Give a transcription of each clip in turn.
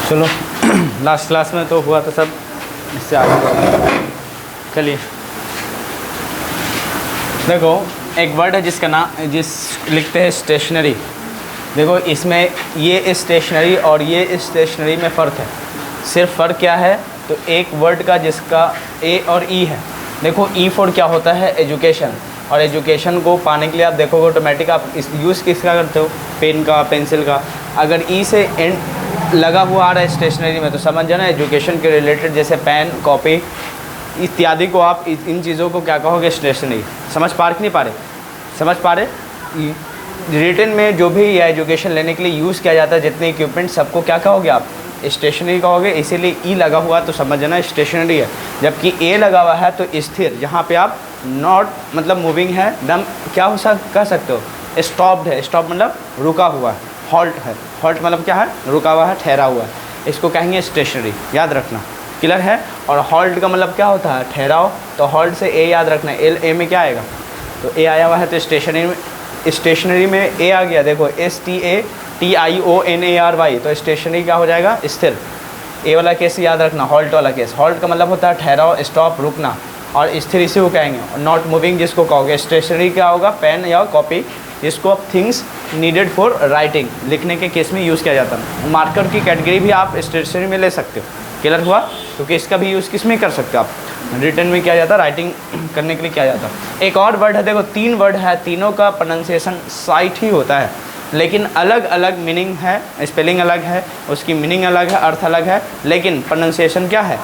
चलो last class में तो हुआ था सब, इससे आगे बढ़ते हैं। चलिए देखो, एक वर्ड है जिसका नाम लिखते हैं स्टेशनरी। देखो इसमें ये स्टेशनरी और ये स्टेशनरी में फ़र्क है। सिर्फ फ़र्क क्या है, तो एक वर्ड का जिसका ए और ई है। देखो ई फॉर क्या होता है, एजुकेशन, और एजुकेशन को पाने के लिए आप देखोगे ऑटोमेटिक आप यूज़ किसका करते हो, पेन का, पेंसिल का। अगर ई से एंड लगा हुआ आ रहा है स्टेशनरी में तो समझ जाना एजुकेशन के रिलेटेड, जैसे पेन, कॉपी इत्यादि को आप इन चीज़ों को क्या कहोगे, स्टेशनरी। समझ पा रहे कि नहीं पा रहे, समझ पा रहे। रिटन में जो भी या एजुकेशन लेने के लिए यूज़ किया जाता है जितने इक्विपमेंट, सबको क्या कहोगे आप, स्टेशनरी कहोगे। इसीलिए ई लगा हुआ तो समझ जाना स्टेशनरी है, जबकि ए लगा हुआ है तो स्थिर, जहाँ पे आप नॉट मतलब मूविंग है, दम क्या हो कह सकते हो, स्टॉप्ड है। स्टॉप मतलब रुका हुआ है, हॉल्ट है। हॉल्ट मतलब क्या है, रुका हुआ है, ठहरा हुआ है। इसको कहेंगे स्टेशनरी, याद रखना, क्लियर है। और हॉल्ट का मतलब क्या होता है, ठहराव। तो हॉल्ट से ए याद रखना, एल ए में क्या आएगा, तो ए आया हुआ है तो स्टेशनरी में ए आ गया। देखो STATIONARY, तो स्टेशनरी क्या हो जाएगा, स्थिर। ए वाला केस याद रखना, हॉल्ट वाला केस। हॉल्ट का मतलब होता है ठहराव, स्टॉप, रुकना, और स्थिर इसी को कहेंगे। और नॉट मूविंग जिसको कहोगे। स्टेशनरी क्या होगा, पेन या कॉपी, जिसको आप थिंग्स नीडेड फॉर राइटिंग, लिखने के केस में यूज़ किया जाता है। मार्कर की कैटेगरी भी आप स्टेशनरी में ले सकते हो, क्लियर हुआ। क्योंकि इसका भी यूज़ किस में कर सकते हो आप, रिटन में किया जाता है, राइटिंग करने के लिए किया जाता है। एक और वर्ड है, देखो 3 वर्ड है, तीनों का प्रोनाउंसिएशन साइट ही होता है, लेकिन अलग अलग मीनिंग है, स्पेलिंग अलग है, उसकी मीनिंग अलग है, अर्थ अलग है, लेकिन प्रोनाउंसिएशन क्या है,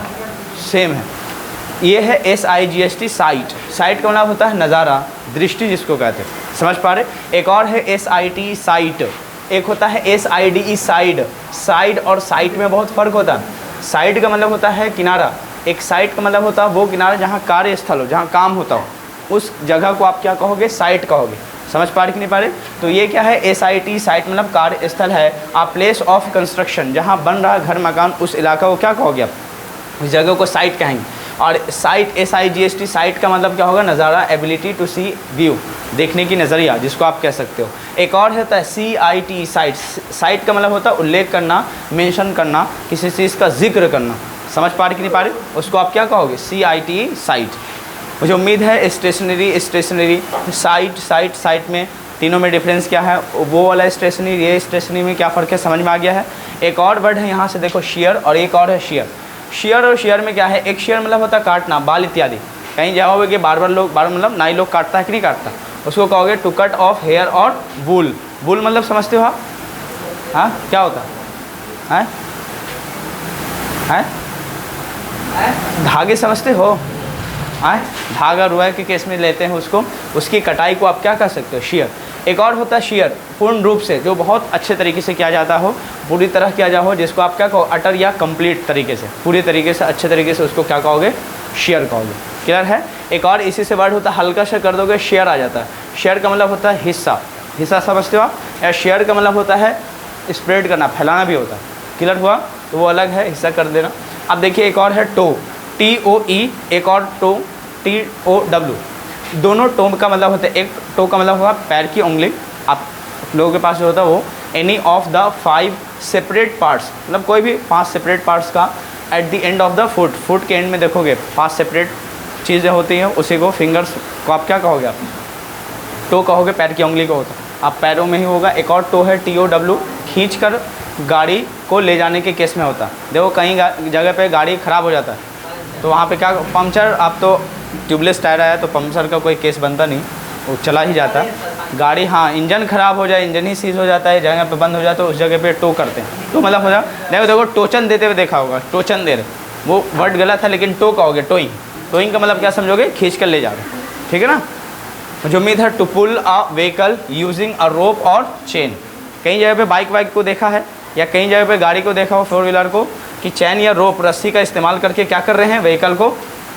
सेम है। ये है SIGHT, साइट। साइट का मतलब होता है नज़ारा, दृष्टि जिसको कहते हैं, समझ पा रहे। एक और है SIT, साइट। एक होता है SIDE, साइड। साइड और साइट में बहुत फ़र्क होता है। साइड का मतलब होता है किनारा, एक साइट का मतलब होता है वो किनारा जहाँ कार्यस्थल हो, जहाँ काम होता हो, उस जगह को आप क्या कहोगे, साइट कहोगे। समझ पा रहे कि नहीं पा रहे। तो ये क्या है, SIT, साइट मतलब कार्यस्थल है। आप प्लेस ऑफ कंस्ट्रक्शन, जहाँ बन रहा घर मकान, उस इलाका को क्या कहोगे आप, उस जगह को साइट कहेंगे। और साइट SIGHT, साइट का मतलब क्या होगा, नज़ारा, एबिलिटी टू सी, व्यू, देखने की नज़रिया, जिसको आप कह सकते हो। एक और होता है CIT, साइट। साइट का मतलब होता है उल्लेख करना, मेंशन करना, किसी चीज़ का जिक्र करना। समझ पा रहे कि नहीं पा रहे, उसको आप क्या कहोगे, CIT, साइट। मुझे उम्मीद है स्टेशनरी, साइट, साइट में तीनों में डिफरेंस क्या है, वो वाला स्टेशनरी, ये स्टेशनरी में क्या फ़र्क है, समझ में आ गया है। एक और वर्ड है यहाँ से देखो, शेयर, और एक और है शेयर। शेयर और शेयर में क्या है, एक शेयर मतलब होता है काटना, बाल इत्यादि। कहीं जाओगे कि बार मतलब नाई लोग काटता है कि नहीं काटता, उसको कहोगे टू कट ऑफ हेयर और वूल। वूल मतलब समझते हो आप, हाँ क्या होता है, धागे समझते हो, धागा रुआ के केस में लेते हैं उसको, उसकी कटाई को आप क्या कर सकते हो, शेयर। एक और होता है शेयर, पूर्ण रूप से, जो बहुत अच्छे तरीके से किया जाता हो, पूरी तरह किया जा हो, जिसको आप क्या कहो, अटर या कंप्लीट तरीके से, पूरी तरीके से, अच्छे तरीके से, उसको क्या कहोगे, शेयर कहोगे। क्लियर है। एक और इसी से वर्ड होता है, हल्का से कर दोगे शेयर आ जाता है। शेयर का मतलब होता है हिस्सा, हिस्सा समझते हो आप। या शेयर का मतलब होता है स्प्रेड करना, फैलाना भी होता है। क्लियर हुआ, तो वो अलग है, हिस्सा कर देना। अब देखिए एक और है टो, TOE, एक और टो, TOW। दोनों टो का मतलब होता है, एक टो का मतलब होगा पैर की उंगली, आप लोगों के पास जो होता है वो, any of the 5 separate parts, मतलब कोई भी 5 सेपरेट पार्ट्स का, at the end of the foot, foot के एंड में देखोगे 5 सेपरेट चीज़ें होती हैं, उसी को, फिंगर्स को आप क्या कहोगे, आप टो कहोगे, पैर की उंगली को होता है, आप पैरों में ही होगा। एक और टो है TOW, खींच कर गाड़ी को ले जाने के केस में होता है। देखो कहीं जगह पे गाड़ी ख़राब हो जाता है, तो वहाँ पे क्या, पंक्चर, आप तो ट्यूबलेस टायर आया तो पंक्चर का कोई केस बनता नहीं, वो चला ही जाता है। गाड़ी, हाँ इंजन ख़राब हो जाए, इंजन ही सीज हो जाता है, जगह पे बंद हो जाता है, उस जगह पे टो करते हैं। तो मतलब हो जाए, देखो टोचन देते हुए देखा होगा, टोचन दे रहे, वो वर्ड गलत है, लेकिन टो कहोगे, टोइंग। टोइंग का मतलब क्या समझोगे, खींच कर ले जा रहे, ठीक है ना। मुझे उम्मीद है। To pull a vehicle using a rope और चेन। कई जगह पे बाइक को देखा है, या कई जगह पे गाड़ी को देखा हो, 4 व्हीलर को, कि चैन या रोप, रस्सी का इस्तेमाल करके क्या कर रहे हैं, व्हीकल को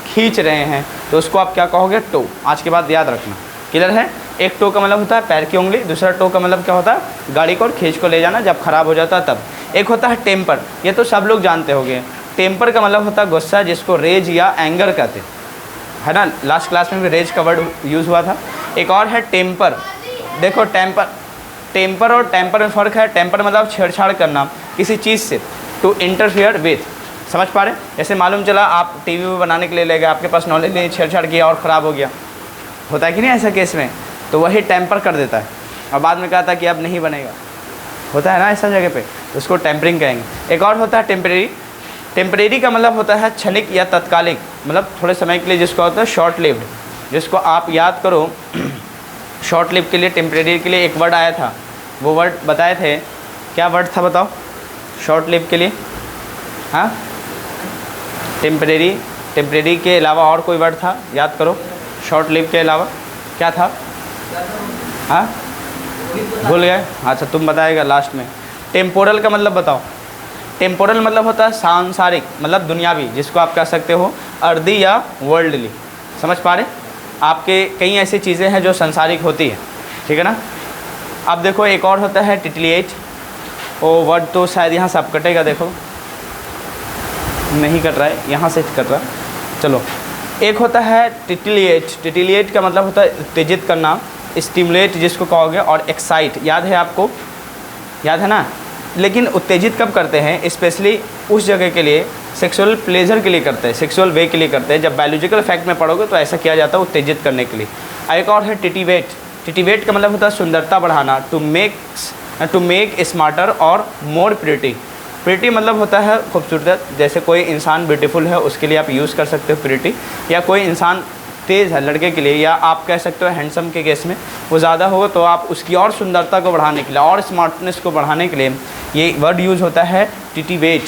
खींच रहे हैं, तो उसको आप क्या कहोगे, टो। आज के बाद याद रखना, क्लियर है। एक टो का मतलब होता है पैर की उंगली, दूसरा टो का मतलब क्या होता है, गाड़ी को खींच को ले जाना, जब ख़राब हो जाता है तब। एक होता है टेम्पर, ये तो सब लोग जानते होंगे। टेम्पर का मतलब होता है गुस्सा, जिसको रेज या एंगर कहते है ना, लास्ट क्लास में भी रेज का वर्ड यूज़ हुआ था। एक और है टेम्पर। देखो टेम्पर और टेम्पर में फ़र्क है। टेम्पर मतलब छेड़छाड़ करना किसी चीज़ से, टू इंटरफियर विथ। समझ पा रहे? जैसे मालूम चला आप टीवी बनाने के लिए ले गए, आपके पास नॉलेज नहीं, छेड़छाड़ किया और ख़राब हो गया, होता है कि नहीं ऐसा केस में, तो वही टेम्पर कर देता है और बाद में कहता है कि अब नहीं बनेगा, होता है ना ऐसा जगह पे, तो उसको टेम्परिंग कहेंगे। एक और होता है टेम्परेरी। टेम्परेरी का मतलब होता है क्षणिक या तत्कालिक, मतलब थोड़े समय के लिए, जिसको होता है शॉर्ट लिव्ड, जिसको आप याद करो शॉर्ट लिव के लिए, टेम्परेरी के लिए एक वर्ड आया था, वो वर्ड बताए थे, क्या वर्ड था बताओ शॉर्ट लिव के लिए? हाँ, टेम्परेरी, टेम्परेरी के अलावा और कोई वर्ड था, याद करो, शॉर्ट लिव के अलावा क्या था? हाँ, भूल गए? अच्छा तुम बताएगा लास्ट में। टेम्पोरल का मतलब बताओ। टेम्पोरल मतलब होता है सांसारिक, मतलब दुनियावी, जिसको आप कह सकते हो अर्दी या वर्ल्डली। समझ पा रहे? आपके कई ऐसी चीज़ें हैं जो सांसारिक होती है, ठीक है ना। अब देखो एक और होता है टिटिलिएट। ओ वर्ड तो शायद यहाँ से आप कटेगा, देखो नहीं कट रहा है, यहाँ से कट रहा है। चलो, एक होता है टिटिलिएट। टिटिलिएट का मतलब होता है उत्तेजित करना, स्टिमुलेट जिसको कहोगे, और एक्साइट, याद है आपको, याद है ना। लेकिन उत्तेजित कब करते हैं? स्पेशली उस जगह के लिए, सेक्सुअल प्लेजर के लिए करते हैं, सेक्सुअल वे के लिए करते हैं। जब बायोलॉजिकल फैक्ट में पढ़ोगे तो ऐसा किया जाता है उत्तेजित करने के लिए। एक और है टिटिवेट। टिटिवेट का मतलब होता है सुंदरता बढ़ाना, टू मेक स्मार्टर और मोर प्रिटी। प्रिटी मतलब होता है खूबसूरत, जैसे कोई इंसान ब्यूटीफुल है उसके लिए आप यूज़ कर सकते हो प्रिटी, या कोई इंसान तेज़ है लड़के के लिए, या आप कह सकते हो हैंडसम के केस में वो ज़्यादा हो तो आप उसकी और सुंदरता को बढ़ाने के लिए और स्मार्टनेस को बढ़ाने के लिए ये वर्ड यूज़ होता है टिटिवेट।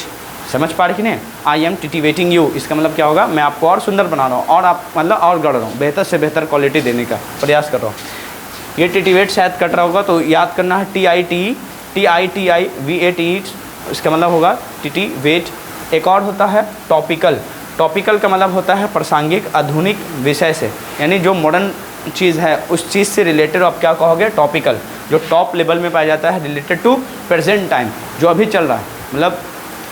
समझ पा रहे कि नहीं? आई एम टिटिवेटिंग यू, इसका मतलब क्या होगा? मैं आपको और सुंदर बना रहा हूँ, और आप मतलब और गढ़ रहा हूँ, बेहतर से बेहतर क्वालिटी देने का प्रयास कर रहा हूँ। ये टिटिवेट शायद कट रहा होगा तो याद करना है, TITIVATE, इसका मतलब होगा टिटिवेट। एक और होता है टॉपिकल। टॉपिकल का मतलब होता है प्रासंगिक, आधुनिक विषय से, यानी जो मॉडर्न चीज़ है उस चीज़ से रिलेटेड आप क्या कहोगे? टॉपिकल। जो टॉप लेवल में पाया जाता है, रिलेटेड टू प्रेजेंट टाइम, जो अभी चल रहा है, मतलब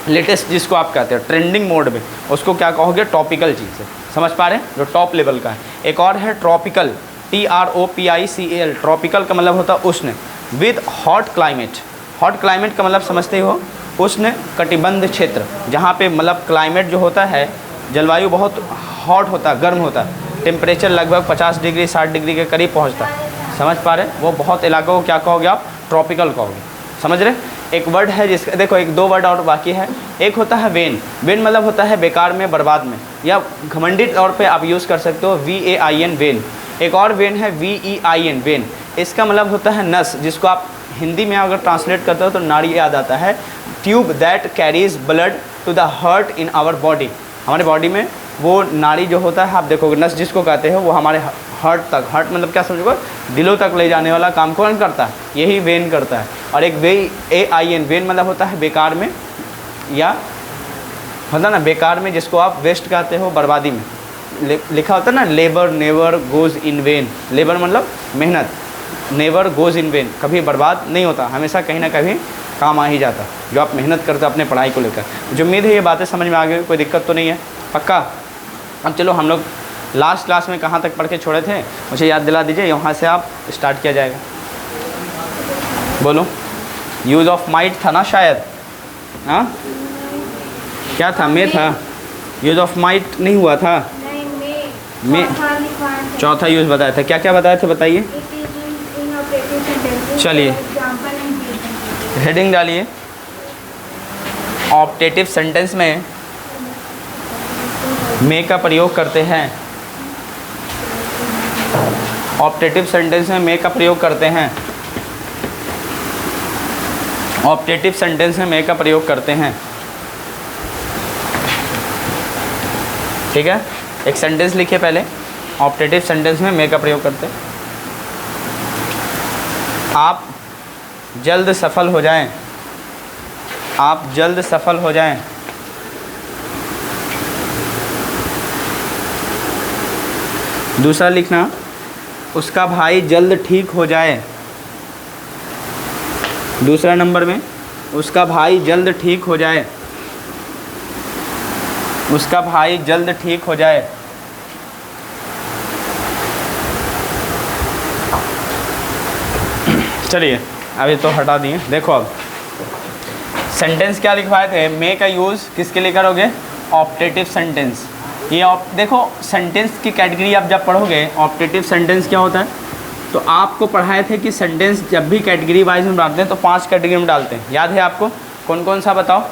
लेटेस्ट जिसको आप कहते हो ट्रेंडिंग मोड में, उसको क्या कहोगे? टॉपिकल चीज़ है। समझ पा रहे हैं? जो टॉप लेवल का है। एक और है ट्रॉपिकल, TROPICAL। ट्रॉपिकल का मतलब होता है उष्ण, with hot climate. Hot climate का मतलब समझते हो? उष्ण कटिबंध क्षेत्र, जहाँ पे मतलब क्लाइमेट जो होता है, जलवायु बहुत हॉट होता है, गर्म होता है, टेम्परेचर लगभग 50 डिग्री 60 डिग्री के करीब पहुँचता है। समझ पा रहे? वो बहुत इलाकों को क्या कहोगे आप? ट्रॉपिकल कहोगे। समझ रहे? एक वर्ड है जिसका, देखो एक दो वर्ड और बाकी है। एक होता है वेन। वेन मतलब होता है बेकार में, बर्बाद में, या घमंडी तौर पे आप यूज़ कर सकते हो VAIN, वेन। एक और वेन है VEIN, वेन। इसका मतलब होता है नस, जिसको आप हिंदी में अगर ट्रांसलेट करते हो तो नाड़ी याद आता है। Tube that carries blood to the heart in our body. हमारे बॉडी में वो नाड़ी जो होता है, आप देखोगे नस जिसको कहते हो, वो हमारे हार्ट तक, हार्ट मतलब क्या समझोगे? दिलों तक ले जाने वाला काम कौन करता है? यही वेन करता है। और एक VAIN, वेन मतलब होता है बेकार में, या होता ना बेकार में, जिसको आप वेस्ट कहते हो, बर्बादी में। लिखा होता है ना, labour never goes in when. Labour मतलब मेहनत, नेवर गोज़ इन वेन, कभी बर्बाद नहीं होता, हमेशा कहीं ना कहीं काम आ ही जाता, जो आप मेहनत करते हो अपने पढ़ाई को लेकर। मुझे उम्मीद है ये बातें समझ में आ गई, कोई दिक्कत तो नहीं है? पक्का? अब चलो, हम लोग लास्ट क्लास में कहाँ तक पढ़ के छोड़े थे, मुझे याद दिला दीजिए, यहाँ से आप स्टार्ट किया जाएगा। बोलो। यूज़ ऑफ माइट था ना शायद? हाँ, क्या था? मे था? यूज़ ऑफ माइट नहीं हुआ था? मे चौथा यूज़ बताया था। क्या क्या बताए थे बताइए? चलिए हेडिंग डालिए। ऑप्टेटिव सेंटेंस में मे का प्रयोग करते हैं। ऑप्टेटिव सेंटेंस में मे का प्रयोग करते हैं। ऑप्टेटिव सेंटेंस में मे का प्रयोग करते हैं। ठीक है, एक सेंटेंस लिखिए पहले। ऑप्टेटिव सेंटेंस में मे का प्रयोग करते हैं। आप जल्द सफल हो जाएं। आप जल्द सफल हो जाएं। दूसरा लिखना, उसका भाई जल्द ठीक हो जाए। दूसरा नंबर में, उसका भाई जल्द ठीक हो जाए। उसका भाई जल्द ठीक हो जाए। चलिए, अभी तो हटा दिए। देखो अब सेंटेंस क्या लिखवाए थे, मे का यूज़ किसके लिए करोगे, ऑप्टेटिव सेंटेंस। ये देखो सेंटेंस की कैटेगरी आप जब पढ़ोगे, ऑप्टेटिव सेंटेंस क्या होता है, तो आपको पढ़ाए थे कि सेंटेंस जब भी कैटेगरी वाइज में डालते हैं तो 5 कैटेगरी में डालते हैं। याद है आपको कौन कौन सा, बताओ।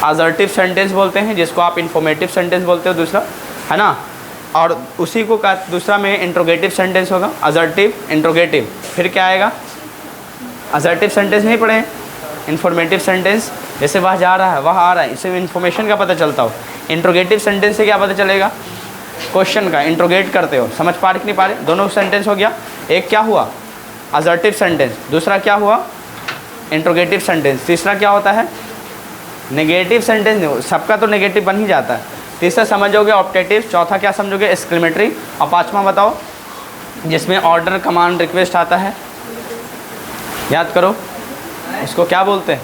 असर्टिव सेंटेंस बोलते हैं जिसको आप इन्फॉर्मेटिव सेंटेंस बोलते हो, दूसरा है ना, और उसी को का दूसरा में इंट्रोगेटिव सेंटेंस होगा, असर्टिव इंट्रोगेटिव। फिर क्या आएगा, असर्टिव सेंटेंस नहीं पढ़े, इन्फॉर्मेटिव सेंटेंस, जैसे वह जा रहा है वह आ रहा है, इससे इन्फॉर्मेशन का पता चलता हो। इंट्रोगेटिव सेंटेंस से क्या पता चलेगा, क्वेश्चन का इंट्रोगेट करते हो, समझ पा रहे कि नहीं पा रहे, दोनों सेंटेंस हो गया। एक क्या हुआ, असर्टिव सेंटेंस, दूसरा क्या हुआ, इंट्रोगेटिव सेंटेंस, तीसरा क्या होता है, नेगेटिव सेंटेंस। सबका तो नेगेटिव बन ही जाता है। तीसरा समझोगे ऑप्टेटिव, चौथा क्या समझोगे, एक्सक्लेमेटरी, और पाँचवा बताओ जिसमें ऑर्डर कमांड रिक्वेस्ट आता है, याद करो उसको क्या बोलते हैं।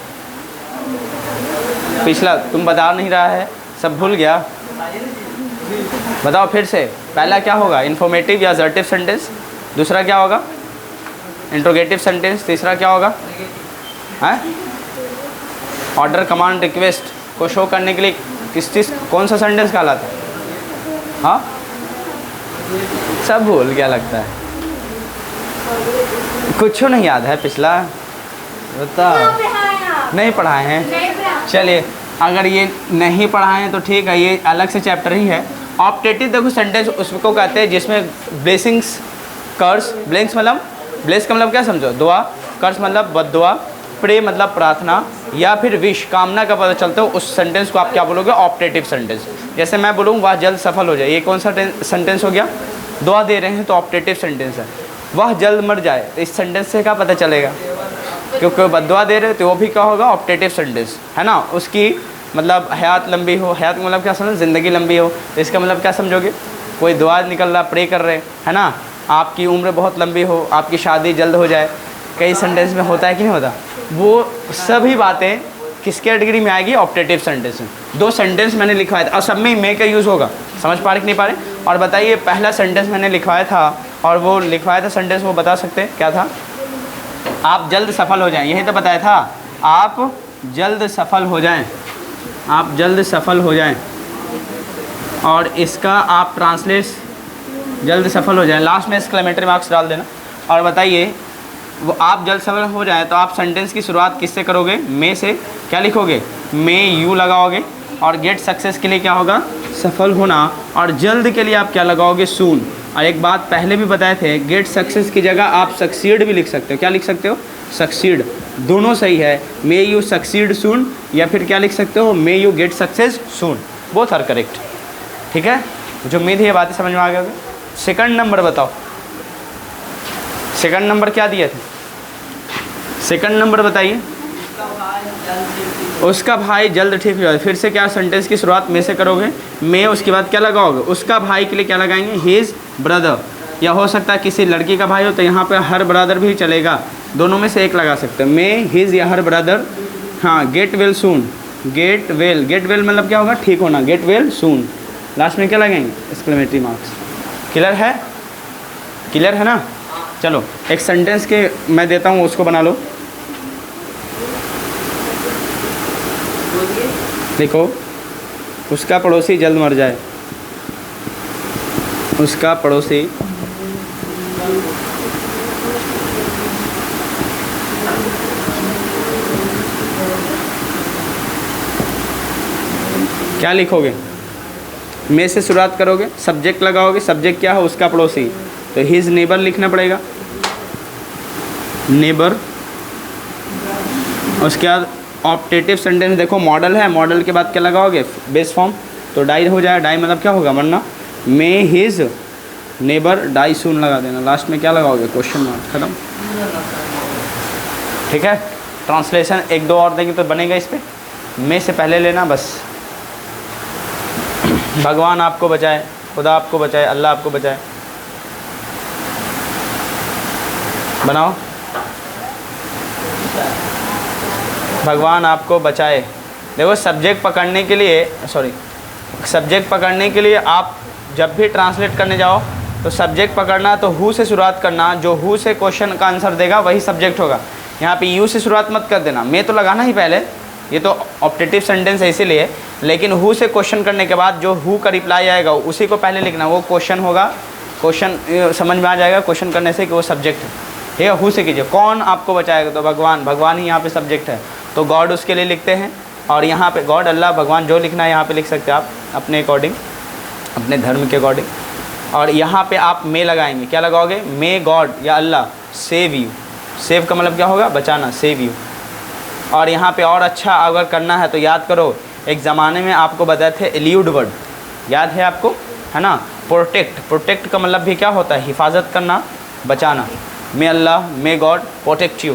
पिछला तुम बता नहीं रहा है, सब भूल गया, बताओ फिर से। पहला क्या होगा, इन्फॉर्मेटिव या असर्टिव सेंटेंस, दूसरा क्या होगा, इंट्रोगेटिव सेंटेंस, तीसरा क्या होगा, है ऑर्डर कमांड रिक्वेस्ट को शो करने के लिए किस चीज़, कौन सा सेंटेंस कहलाता है, हाँ सब भूल गया लगता है, कुछ नहीं याद है पिछला, बताओ। नहीं पढ़ाए हैं, चलिए अगर ये नहीं पढ़ाए हैं तो ठीक है, ये अलग से चैप्टर ही है। ऑप्टेटिव देखो सेंटेंस उसको कहते हैं जिसमें ब्लेसिंग्स, कर्स, ब्लेंक्स मतलब ब्लेस का मतलब क्या समझो, दुआ, कर्स मतलब बद्दुआ, प्रे मतलब प्रार्थना, या फिर विश कामना का पता चलता हो, उस सेंटेंस को आप क्या बोलोगे, ऑप्टेटिव सेंटेंस। जैसे मैं बोलूँ वह जल्द सफल हो जाए, ये कौन सा सेंटेंस हो गया, दुआ दे रहे हैं तो ऑप्टेटिव सेंटेंस है। वह जल्द मर जाए, तो इस सेंटेंस से क्या पता चलेगा, क्योंकि बद्दुआ दे रहे हो तो वो भी क्या होगा, ऑप्टेटिव सेंटेंस है ना। उसकी मतलब हयात लंबी हो, हयात मतलब क्या समझो, ज़िंदगी लंबी हो, तो इसका मतलब क्या समझोगे, कोई दुआ निकल रहा, प्रे कर रहे है ना, आपकी उम्र बहुत लंबी हो, आपकी शादी जल्द हो जाए, कई सेंटेंस में होता है कि नहीं होता। वो सभी बातें किस कैटेगरी में आएगी, ऑप्टेटिव सेंटेंस में। 2 सेंटेंस मैंने लिखवाया था और सब में मे का यूज़ होगा, समझ पा रहे कि नहीं पा रहे। और बताइए पहला सेंटेंस मैंने लिखवाया था, और वो लिखवाया था सेंटेंस, वो बता सकते हैं क्या था, आप जल्द सफल हो जाएं, यही तो बताया था, आप जल्द सफल हो जाएं, आप जल्द सफल हो जाएं। और इसका आप ट्रांसलेट जल्द सफल हो जाएं, लास्ट में एक्सक्लेमेटरी मार्क्स डाल देना। और बताइए वो आप जल्द सफल हो जाएं तो आप सेंटेंस की शुरुआत किससे करोगे, मे से, क्या लिखोगे, मे यू लगाओगे। और गेट सक्सेस के लिए क्या होगा, सफल होना, और जल्द के लिए आप क्या लगाओगे, सून। और एक बात पहले भी बताए थे, गेट सक्सेस की जगह आप सक्सीड भी लिख सकते हो, क्या लिख सकते हो, सक्सीड, दोनों सही है। मे यू सक्सीड सून, या फिर क्या लिख सकते हो, may you get success soon, both are correct. ठीक है, जो उम्मीद है ये बातें समझ में आ गया। सेकंड नंबर बताओ, सेकंड नंबर क्या दिए थे, सेकंड नंबर बताइए, उसका भाई जल्द ठीक हो जाए। फिर से क्या सेंटेंस की शुरुआत में से करोगे, मैं, उसके बाद क्या लगाओगे, उसका भाई के लिए क्या लगाएंगे, हिज ब्रदर, या हो सकता है किसी लड़की का भाई हो तो यहाँ पे हर ब्रदर भी चलेगा, दोनों में से एक लगा सकते हैं, मैं, हिज या हर ब्रदर। हाँ, get well soon, get well, get well मतलब क्या होगा, ठीक होना, गेट वेल सून। लास्ट में क्या लगेंगे, एक्सक्लेमेटरी मार्क्स। क्लियर है, क्लियर है ना। चलो एक सेंटेंस के मैं देता हूँ, उसको बना लो, देखो, उसका पड़ोसी जल्द मर जाए, उसका पड़ोसी क्या लिखोगे, में से शुरुआत करोगे, सब्जेक्ट लगाओगे, सब्जेक्ट क्या है, उसका पड़ोसी, तो हिज नेबर लिखना पड़ेगा, नेबर। उसके बाद ऑप्टेटिव सेंटेंस देखो, मॉडल है, मॉडल के बाद क्या लगाओगे, बेस फॉर्म, तो डाई हो जाए, डाई मतलब क्या होगा, मरना, मे हिज नेबर डाई सून लगा देना। लास्ट में क्या लगाओगे, क्वेश्चन मार्क, खत्म। ठीक है, ट्रांसलेशन 1-2 और देंगे तो बनेगा इस पर, मे से पहले लेना बस। भगवान आपको बचाए, खुदा आपको बचाए, अल्लाह आपको बचाए, बनाओ, भगवान आपको बचाए। देखो सब्जेक्ट पकड़ने के लिए, सब्जेक्ट पकड़ने के लिए आप जब भी ट्रांसलेट करने जाओ तो सब्जेक्ट पकड़ना, तो हु से शुरुआत करना, जो हु से क्वेश्चन का आंसर देगा वही सब्जेक्ट होगा। यहाँ पे यू से शुरुआत मत कर देना, मैं तो लगाना ही पहले, ये तो ऑप्टेटिव सेंटेंस है इसीलिए, लेकिन हु से क्वेश्चन करने के बाद जो हु का रिप्लाई आएगा उसी को पहले लिखना, वो क्वेश्चन होगा, क्वेश्चन समझ में आ जाएगा क्वेश्चन करने से कि वो सब्जेक्ट है, ठीक है। हु से कीजिए, कौन आपको बचाएगा, तो भगवान, भगवान ही यहाँ पे सब्जेक्ट है, तो गॉड उसके लिए लिखते हैं। और यहाँ पे गॉड, अल्लाह, भगवान जो लिखना है यहाँ पे लिख सकते हैं आप अपने अकॉर्डिंग, अपने धर्म के अकॉर्डिंग। और यहाँ पे आप मे लगाएंगे, क्या लगाओगे, मे गॉड या अल्लाह सेव यू, सेव का मतलब क्या होगा, बचाना, सेव यू। और यहाँ पे और अच्छा अगर करना है तो याद करो, एक ज़माने में आपको बताए थे एल्यूड वर्ड, याद है आपको, है ना। प्रोटेक्ट, प्रोटेक्ट का मतलब भी क्या होता है, हिफाजत करना, बचाना। मे अल्लाह, मे गॉड प्रोटेक्ट यू,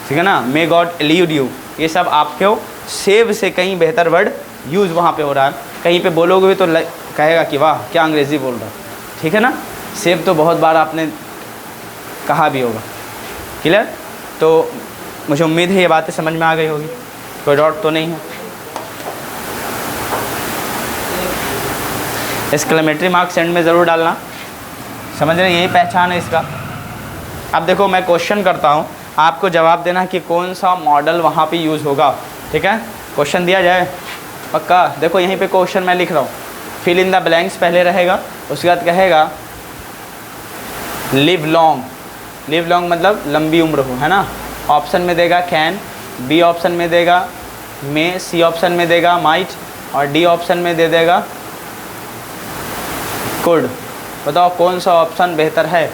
ठीक है ना, मे गॉड एल्यूड यू, ये सब आपको सेव से कहीं बेहतर वर्ड यूज़ वहाँ पे हो रहा है। कहीं पे बोलोगे भी तो कहेगा कि वाह क्या अंग्रेज़ी बोल रहा है, ठीक है ना। सेव तो बहुत बार आपने कहा भी होगा, क्लियर। तो मुझे उम्मीद है ये बातें समझ में आ गई होगी, कोई डाउट तो नहीं है। एक्सक्लेमेटरी मार्क्स एंड में ज़रूर डालना, समझ रहे हैं, यही पहचान है इसका। अब देखो मैं क्वेश्चन करता हूँ, आपको जवाब देना कि कौन सा मॉडल वहाँ पे यूज़ होगा, ठीक है। क्वेश्चन दिया जाए पक्का, देखो यहीं पे क्वेश्चन मैं लिख रहा हूँ, फिल इन द ब्लैंक्स पहले रहेगा, उसके बाद कहेगा लिव लॉन्ग, लिव लॉन्ग मतलब लंबी उम्र हो, है ना। ऑप्शन में देगा कैन, बी ऑप्शन में देगा मे, सी ऑप्शन में देगा माइट, और डी ऑप्शन में दे देगा कुड। बताओ कौन सा ऑप्शन बेहतर है,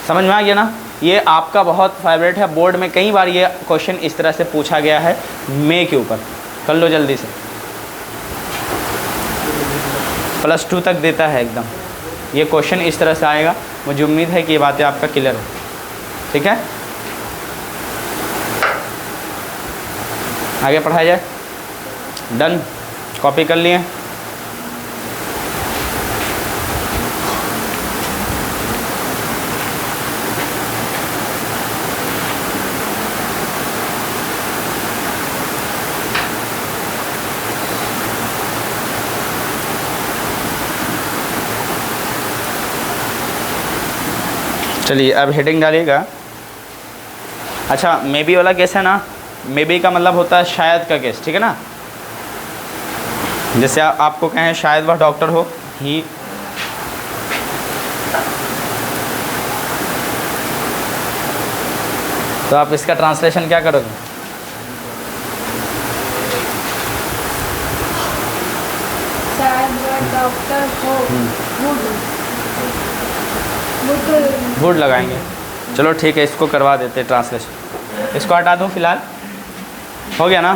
समझ में आ गया ना। ये आपका बहुत फेवरेट है, बोर्ड में कई बार ये क्वेश्चन इस तरह से पूछा गया है, मे के ऊपर, कर लो जल्दी से, +2 तक देता है एकदम, ये क्वेश्चन इस तरह से आएगा। मुझे उम्मीद है कि ये बातें आपका क्लियर है, ठीक है। आगे पढ़ाया जाए, डन, कॉपी कर लिए। चलिए अब हेडिंग डालिएगा। अच्छा, मे बी वाला केस है ना, मे बी का मतलब होता है शायद का केस, ठीक है ना। जैसे आपको कहें शायद वह डॉक्टर हो, ही, तो आप इसका ट्रांसलेशन क्या करोगे, शायद वह डॉक्टर हो, वुड लगाएंगे। चलो ठीक है, इसको करवा देते हैं ट्रांसलेशन, इसको हटा दूँ फिलहाल, हो गया ना।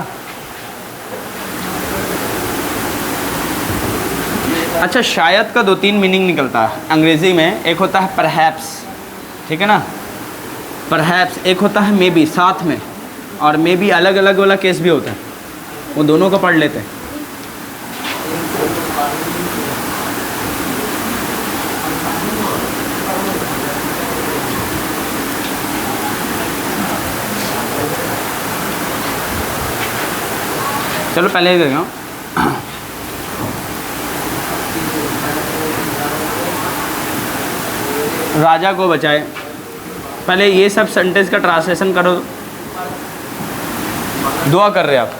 अच्छा, शायद का 2-3 मीनिंग निकलता है अंग्रेज़ी में, एक होता है परहैप्स, ठीक है ना, परहैप्स, एक होता है मे बी साथ में, और मे बी अलग अलग वाला केस भी होता है, वो दोनों को पढ़ लेते हैं। चलो पहले ही देगा, राजा को बचाए, पहले ये सब सेंटेंस का ट्रांसलेशन करो। दुआ कर रहे आप,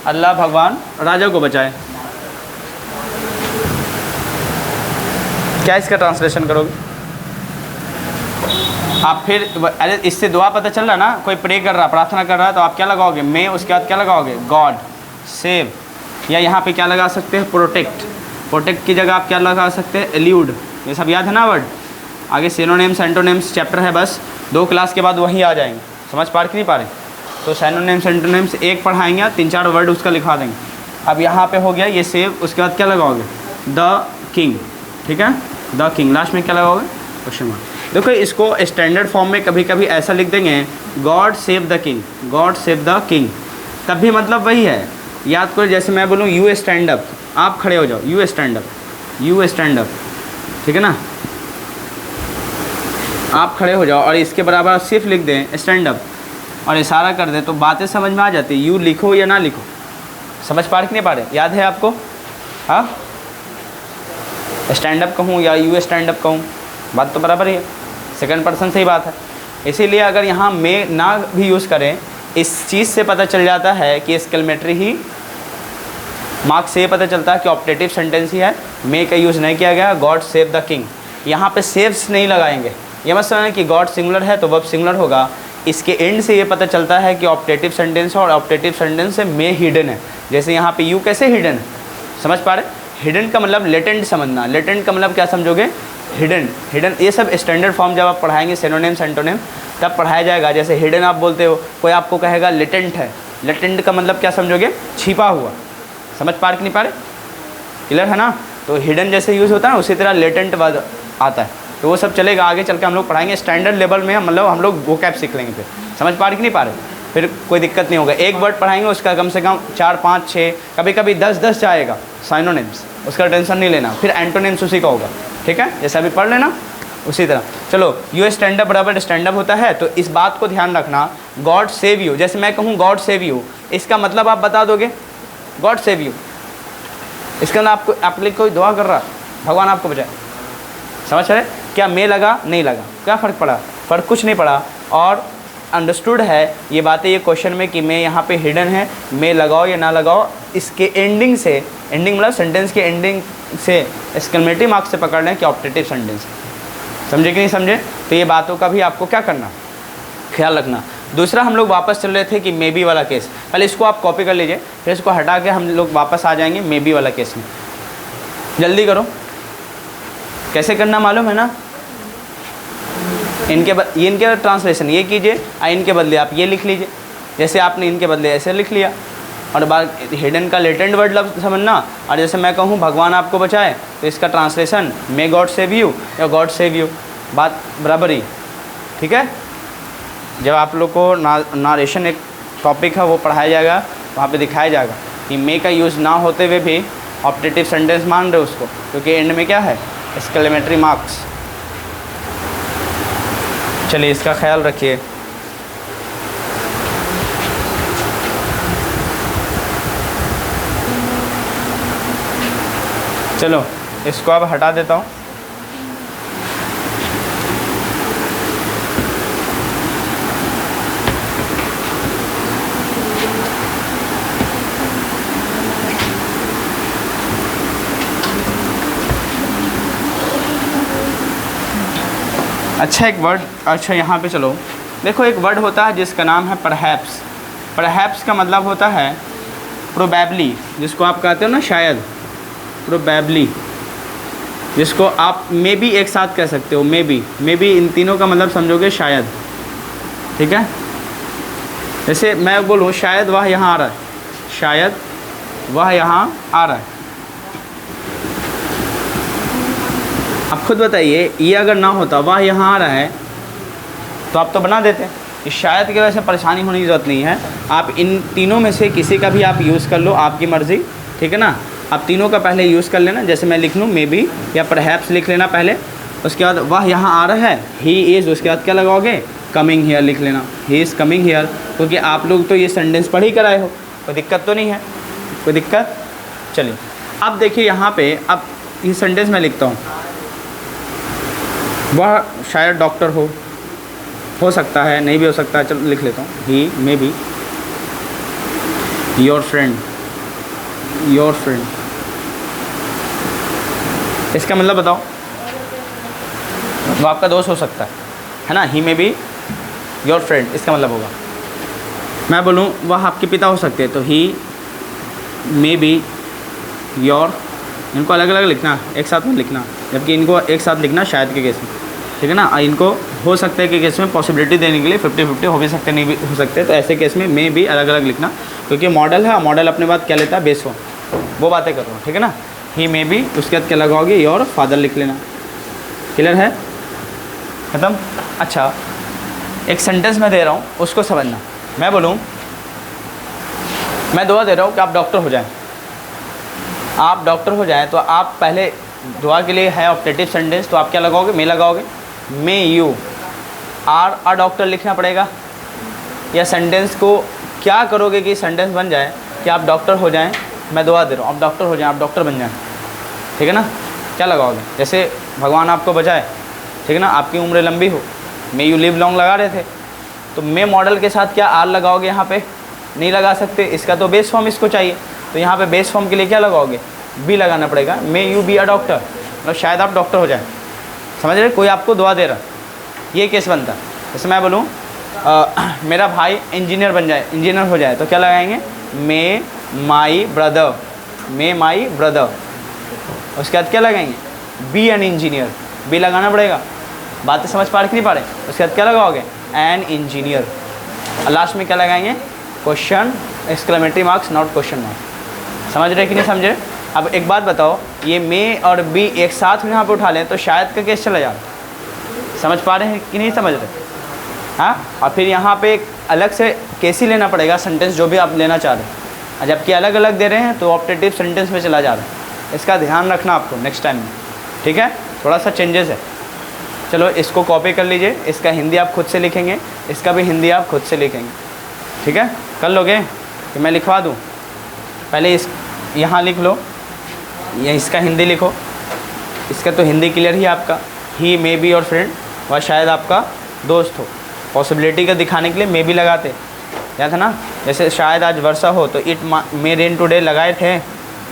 अल्लाह भगवान राजा को बचाए, क्या इसका ट्रांसलेशन करोगे आप। फिर अरे इससे दुआ पता चल रहा ना, कोई प्रे कर रहा, प्रार्थना कर रहा है, तो आप क्या लगाओगे, मे, उसके बाद क्या लगाओगे, गॉड, सेव, या यहाँ पे क्या लगा सकते हैं, प्रोटेक्ट, प्रोटेक्ट की जगह आप क्या लगा सकते हैं, एल्यूड, ये सब याद है ना वर्ड। आगे सिनोनिम्स एंटोनिम्स चैप्टर है, बस 2 क्लास के बाद वहीं आ जाएंगे, समझ पा कि नहीं पा रहे, तो सिनोनिम्स एंटोनिम्स एक पढ़ाएंगे, 3-4 वर्ड उसका लिखा देंगे। अब यहाँ पे हो गया ये सेव, उसके बाद क्या लगाओगे, द किंग, ठीक है, द किंग, लास्ट में क्या लगाओगे, क्वेश्चन मार्क। देखो इसको स्टैंडर्ड फॉर्म में कभी कभी ऐसा लिख देंगे, God save the king, God save the king, तब भी मतलब वही है। याद करो, जैसे मैं बोलूँ यू स्टैंड अप, आप खड़े हो जाओ, you stand up, you stand up, ठीक है ना, आप खड़े हो जाओ, और इसके बराबर सिर्फ लिख दें स्टैंड अप और इशारा कर दें, तो बातें समझ में आ जाती है। यू लिखो या ना लिखो, समझ पा रहे कि नहीं पा रहे, याद है आपको, हाँ, स्टैंड अप कहूँ या यू स्टैंड अप कहूँ, बात तो बराबर ही है, सेकंड पर्सन से ही बात है। इसीलिए अगर यहाँ मे ना भी यूज़ करें, इस चीज़ से पता चल जाता है कि एक्सक्लेमेटरी ही मार्क्स से पता चलता है कि ऑप्टेटिव सेंटेंस ही है। मे का यूज़ नहीं किया गया। गॉड सेव द किंग, यहाँ पे सेव्स नहीं लगाएंगे। ये मत समझना कि गॉड सिंगुलर है तो वर्ब सिंगुलर होगा। इसके एंड से ये पता चलता है कि ऑप्टेटिव सेंटेंस है और ऑप्टेटिव सेंटेंस से मे हिडन है। जैसे यहाँ पे यू कैसे हिडन है, समझ पा रहे? हिडन का मतलब लेटेंट समझना। लेटेंट का मतलब क्या समझोगे? हिडन। हिडन ये सब स्टैंडर्ड फॉर्म जब आप पढ़ाएंगे सिनोनिम एंटोनिम तब पढ़ाया जाएगा। जैसे हिडन आप बोलते हो, कोई आपको कहेगा लेटेंट है, लेटेंट का मतलब क्या समझोगे? छिपा हुआ। समझ पा नहीं पा रहे? क्लियर है ना? तो हिडन जैसे यूज़ होता है उसी तरह लेटेंट वर्ड आता है। तो वो सब चलेगा, आगे चल के हम लोग पढ़ाएंगे स्टैंडर्ड लेवल में। मतलब हम लोग वोकैब सीख लेंगे, फिर समझ पा रहे कि नहीं पा रहे? फिर कोई दिक्कत नहीं होगा। एक वर्ड पढ़ाएंगे उसका कम से कम 4 5 6 कभी कभी 10 जाएगा साइनोनिम्स, उसका टेंशन नहीं लेना। फिर एंटोनिम्स उसी का होगा, ठीक है? जैसे अभी पढ़ लेना उसी तरह। चलो, यू स्टैंड अप बराबर स्टैंड अप होता है, तो इस बात को ध्यान रखना। गॉड सेव यू, जैसे मैं कहूँ गॉड सेव यू, इसका मतलब आप बता दोगे गॉड सेव यू। इसके अंदर आपको आप लिए कोई दुआ कर रहा, भगवान आपको बचाए। समझ रहे? क्या मे लगा नहीं लगा, क्या फ़र्क पड़ा? फ़र्क कुछ नहीं पड़ा। और अंडरस्टूड है ये बातें ये क्वेश्चन में कि मे यहाँ पे हिडन है, मे लगाओ या ना लगाओ, इसके एंडिंग से, एंडिंग मतलब सेंटेंस के एंडिंग से एक्सक्लेमेटरी मार्क्स से पकड़ लें कि ऑप्टेटिव सेंटेंस। समझे कि नहीं समझे? तो ये बातों का भी आपको क्या करना, ख्याल रखना। दूसरा हम लोग वापस चल रहे थे कि मे बी वाला केस। पहले इसको आप कॉपी कर लीजिए, फिर इसको हटा के हम लोग वापस आ जाएंगे मे बी वाला केस में। जल्दी करो, कैसे करना मालूम है ना? ये इनके ट्रांसलेशन ये कीजिए, इनके बदले आप ये लिख लीजिए। जैसे आपने इनके बदले ऐसे लिख लिया, और बाद हिडन का लेटेंट वर्ड लफ्ज़ समझना। और जैसे मैं कहूँ भगवान आपको बचाए, तो इसका translation may God save you या गॉड सेव यू, बात बराबर ही, ठीक है? जब आप लोग को नारेशन एक टॉपिक है वो पढ़ाया जाएगा, वहाँ पे दिखाया जाएगा कि मे का यूज़ ना होते हुए भी ऑप्टेटिव सेंटेंस मान रहे उसको, क्योंकि एंड में क्या है? Exclamatory marks. चलिए इसका ख्याल रखिए। चलो इसको अब हटा देता हूँ। अच्छा एक वर्ड, अच्छा यहाँ पे चलो देखो, एक वर्ड होता है जिसका नाम है परहैप्स। परहैप्स का मतलब होता है प्रोबेबली, जिसको आप कहते हो ना शायद, प्रोबेबली, जिसको आप मे बी एक साथ कह सकते हो। मे बी इन तीनों का मतलब समझोगे शायद, ठीक है? जैसे मैं बोलूँ शायद वह यहाँ आ रहा है, शायद वह यहाँ आ रहा है। आप खुद बताइए, ये अगर ना होता वह यहाँ आ रहा है तो आप तो बना देते। इस शायद की वजह से परेशानी होने की ज़रूरत नहीं है। आप इन तीनों में से किसी का भी आप यूज़ कर लो, आपकी मर्ज़ी, ठीक है ना? आप तीनों का पहले यूज़ कर लेना। जैसे मैं लिख लूँ मे बी या परहैप्स लिख लेना पहले, उसके बाद वह यहाँ आ रहा है, ही इज़, उसके बाद क्या लगाओगे? कमिंग हियर लिख लेना, ही इज़ कमिंग हियर। क्योंकि आप लोग तो ये सेंटेंस पढ़ ही कराए हो, कोई दिक्कत तो नहीं है, कोई दिक्कत? चलिए अब देखिए यहाँ पे, अब ये सेंटेंस मैं लिखता हूँ, वह शायद डॉक्टर हो सकता है, नहीं भी हो सकता है, चलो लिख लेता हूँ, he may be your friend, your friend. इसका मतलब बताओ, वो आपका दोस्त हो सकता है ना? ही मे बी योर फ्रेंड, इसका मतलब होगा। मैं बोलूँ वह आपके पिता हो सकते हैं, तो ही मे बी योर, इनको अलग अलग लिखना, एक साथ में लिखना, जबकि इनको एक साथ लिखना शायद के केस में, ठीक है ना? इनको हो सकता है कि केस में पॉसिबिलिटी देने के लिए 50-50 हो भी सकते, नहीं भी हो सकते, तो ऐसे केस में मे भी अलग अलग लिखना, क्योंकि मॉडल है, मॉडल अपने बात क्या लेता है? बेस हो, वो बातें कर रहा हूँ, ठीक है ना? ही मे बी, उसके बाद क्या लगाओगे? योर फादर लिख लेना। क्लियर है? खत्म? अच्छा एक सेंटेंस मैं दे रहा हूँ, उसको समझना। मैं बोलूँ, मैं दुआ दे रहा हूँ कि आप डॉक्टर हो जाएं, आप डॉक्टर हो जाएं, तो आप पहले दुआ के लिए है ऑप्टेटिव सेंटेंस, तो आप क्या लगाओगे? मे लगाओगे। May you are a doctor लिखना पड़ेगा। या सेंटेंस को क्या करोगे कि सेंटेंस बन जाए कि आप डॉक्टर हो जाएं, मैं दुआ दे रहा हूँ, आप डॉक्टर हो जाएं, आप डॉक्टर बन जाएं, ठीक है ना? क्या लगाओगे? जैसे भगवान आपको बचाए, ठीक है ना? आपकी उम्र लंबी हो, मे यू लिव लॉन्ग लगा रहे थे, तो मे मॉडल के साथ क्या आर लगाओगे यहाँ पे? नहीं लगा सकते, इसका तो बेस फॉर्म इसको चाहिए, तो यहाँ पे बेस फॉर्म के लिए क्या लगाओगे? बी लगाना पड़ेगा। May you B a doctor, मतलब शायद आप डॉक्टर हो जाए। समझ रहे? कोई आपको दुआ दे रहा, ये केस बनता। जैसे मैं बोलूँ मेरा भाई इंजीनियर बन जाए, इंजीनियर हो जाए, तो क्या लगाएंगे? May my brother, may my brother. उसके बाद क्या लगाएंगे? बी एन इंजीनियर, बी लगाना पड़ेगा। बातें समझ पा रहे कि नहीं पा रहे? उसके बाद क्या लगाओगे? An engineer. लास्ट में क्या लगाएंगे? Question exclamatory marks, not question marks. समझ रहे कि नहीं समझ रहे? अब एक बात बताओ, ये मे और बी एक साथ यहाँ पे उठा लें तो शायद का केस चला जाए। समझ पा रहे हैं कि नहीं समझ रहे? हाँ, और फिर यहाँ पे एक अलग से केस ही लेना पड़ेगा, सेंटेंस जो भी आप लेना चाह रहे हैं। जबकि अलग अलग दे रहे हैं तो ऑप्टेटिव सेंटेंस में चला जा रहा है। इसका ध्यान रखना आपको नेक्स्ट टाइम में, ठीक है? थोड़ा सा चेंजेस है। चलो इसको कॉपी कर लीजिए, इसका हिंदी आप खुद से लिखेंगे, इसका भी हिंदी आप खुद से लिखेंगे, ठीक है? कर लोगे कि मैं लिखवा दूँ? पहले इस यहाँ लिख लो, ये इसका हिंदी लिखो। इसका तो हिंदी क्लियर ही आपका, ही मे बी और फ्रेंड, और शायद आपका दोस्त हो। पॉसिबिलिटी का दिखाने के लिए मे भी लगाते, याद है ना? जैसे शायद आज वर्षा हो तो इट मे रेन टुडे लगाए थे,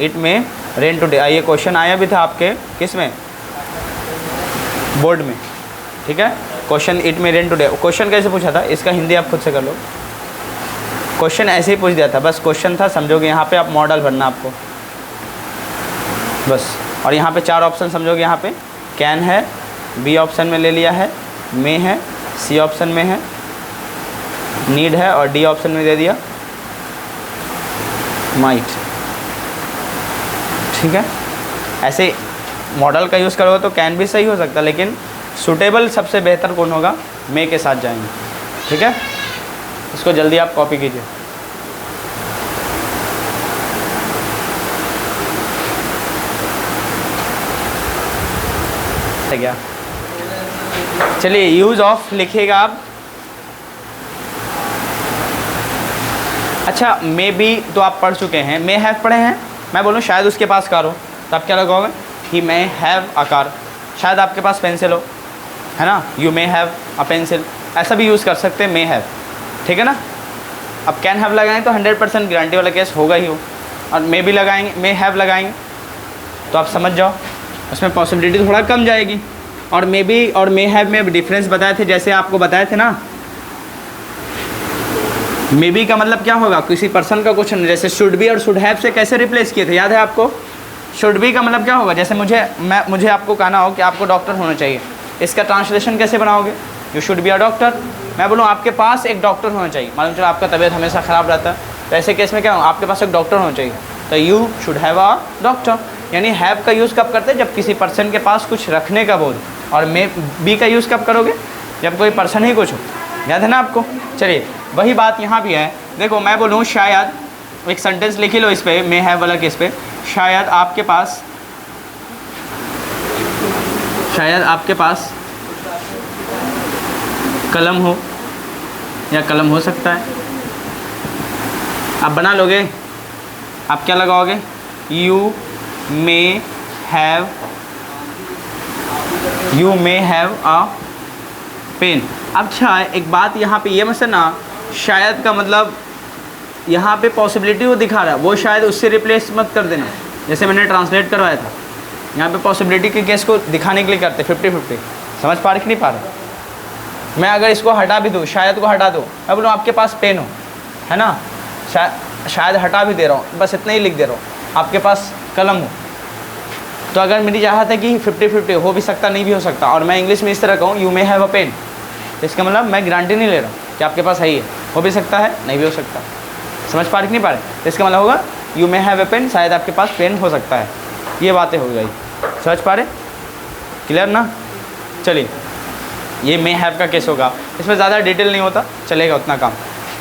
इट मे रेन टुडे। ये क्वेश्चन आया भी था आपके किस में? बोर्ड में, ठीक है? Question it may rain today, question कैसे पूछा था? इसका हिंदी आप खुद से कर लो। क्वेश्चन ऐसे ही पूछ दिया था, बस क्वेश्चन था, समझोगे? यहाँ पे आप मॉडल भरना आपको बस। और यहाँ पे 4 ऑप्शन समझोगे। यहाँ पे कैन है, बी ऑप्शन में ले लिया है, मे है, सी ऑप्शन में है, नीड है, और डी ऑप्शन में दे दिया माइट, ठीक है? ऐसे मॉडल का यूज़ करोगे तो कैन भी सही हो सकता है, लेकिन सूटेबल सबसे बेहतर कौन होगा? मे के साथ जाएंगे, ठीक है? इसको जल्दी आप कॉपी कीजिए। क्या? चलिए यूज़ ऑफ लिखिएगा आप। अच्छा, मे बी तो आप पढ़ चुके हैं, मे हैव पढ़े हैं। मैं बोलूँ शायद उसके पास कार हो, तो आप क्या लगाओगे? ही मे हैव अ कार। शायद आपके पास पेंसिल हो, है ना? You may have a pencil, ऐसा भी यूज़ कर सकते हैं, मे हैव, ठीक है ना? अब कैन हैव लगाएंगे तो 100% गारंटी वाला केस होगा ही हो, और मे भी लगाएंगे, मे हैव लगाएंगे तो आप समझ जाओ उसमें पॉसिबिलिटी थोड़ा कम जाएगी। और मे बी और मे हैव में डिफरेंस बताए थे, जैसे आपको बताए थे ना। मे बी का मतलब क्या होगा? किसी पर्सन का क्वेश्चन, जैसे शुड बी और शुड हैव से कैसे रिप्लेस किए थे, याद है आपको? शुड बी का मतलब क्या होगा? जैसे मुझे आपको कहना हो कि आपको डॉक्टर होना चाहिए, इसका ट्रांसलेशन कैसे बनाओगे? You should be a doctor. मैं बोलूँ आपके पास एक डॉक्टर होना चाहिए, मालूम चलो आपका तबीयत हमेशा ख़राब रहता है, तो ऐसे केस में क्या हो? आपके पास एक डॉक्टर होना चाहिए, तो you should have a doctor. यानी हैव का यूज़ कब करते हैं? जब किसी पर्सन के पास कुछ रखने का बोल। और मे बी का यूज़ कब करोगे? जब कोई पर्सन ही कुछ हो, याद है ना आपको? चलिए वही बात यहाँ भी है। देखो मैं बोलूँ शायद, एक सेंटेंस लिख ही लो इस पर, मे हैव वाला केस पे। शायद आपके पास कलम हो, या कलम हो सकता है, आप बना लोगे। आप क्या लगाओगे? You may have a pen. अच्छा एक बात यहाँ पे ये मसला ना, शायद का मतलब यहाँ पे पॉसिबिलिटी वो दिखा रहा है, वो शायद उससे रिप्लेस मत कर देना, जैसे मैंने ट्रांसलेट करवाया था। यहाँ पे पॉसिबिलिटी के केस को दिखाने के लिए करते 50-50। समझ पा रहे कि नहीं पा रहे? मैं अगर इसको हटा भी दूँ, शायद को हटा दूँ, मैं बोलूँ आपके पास पेन हो, है ना? शायद हटा भी दे रहा हूँ, बस इतना ही लिख दे रहा हूँ, आपके पास कलम हो। तो अगर मेरी चाहत है कि 50-50 हो भी सकता, नहीं भी हो सकता, और मैं इंग्लिश में इस तरह कहूँ you may have a pen, तो इसका मतलब मैं गारंटी नहीं ले रहा हूँ कि आपके पास है ही है, हो भी सकता है, नहीं भी हो सकता। समझ पा रहे कि नहीं पा रहे? तो इसका मतलब होगा you may have a pen, शायद आपके पास पेन हो सकता है। ये बातें हो गई, समझ पा रहे? क्लियर ना? चलिए ये मे हैव का केस होगा, इसमें ज़्यादा डिटेल नहीं होता, चलेगा उतना काम।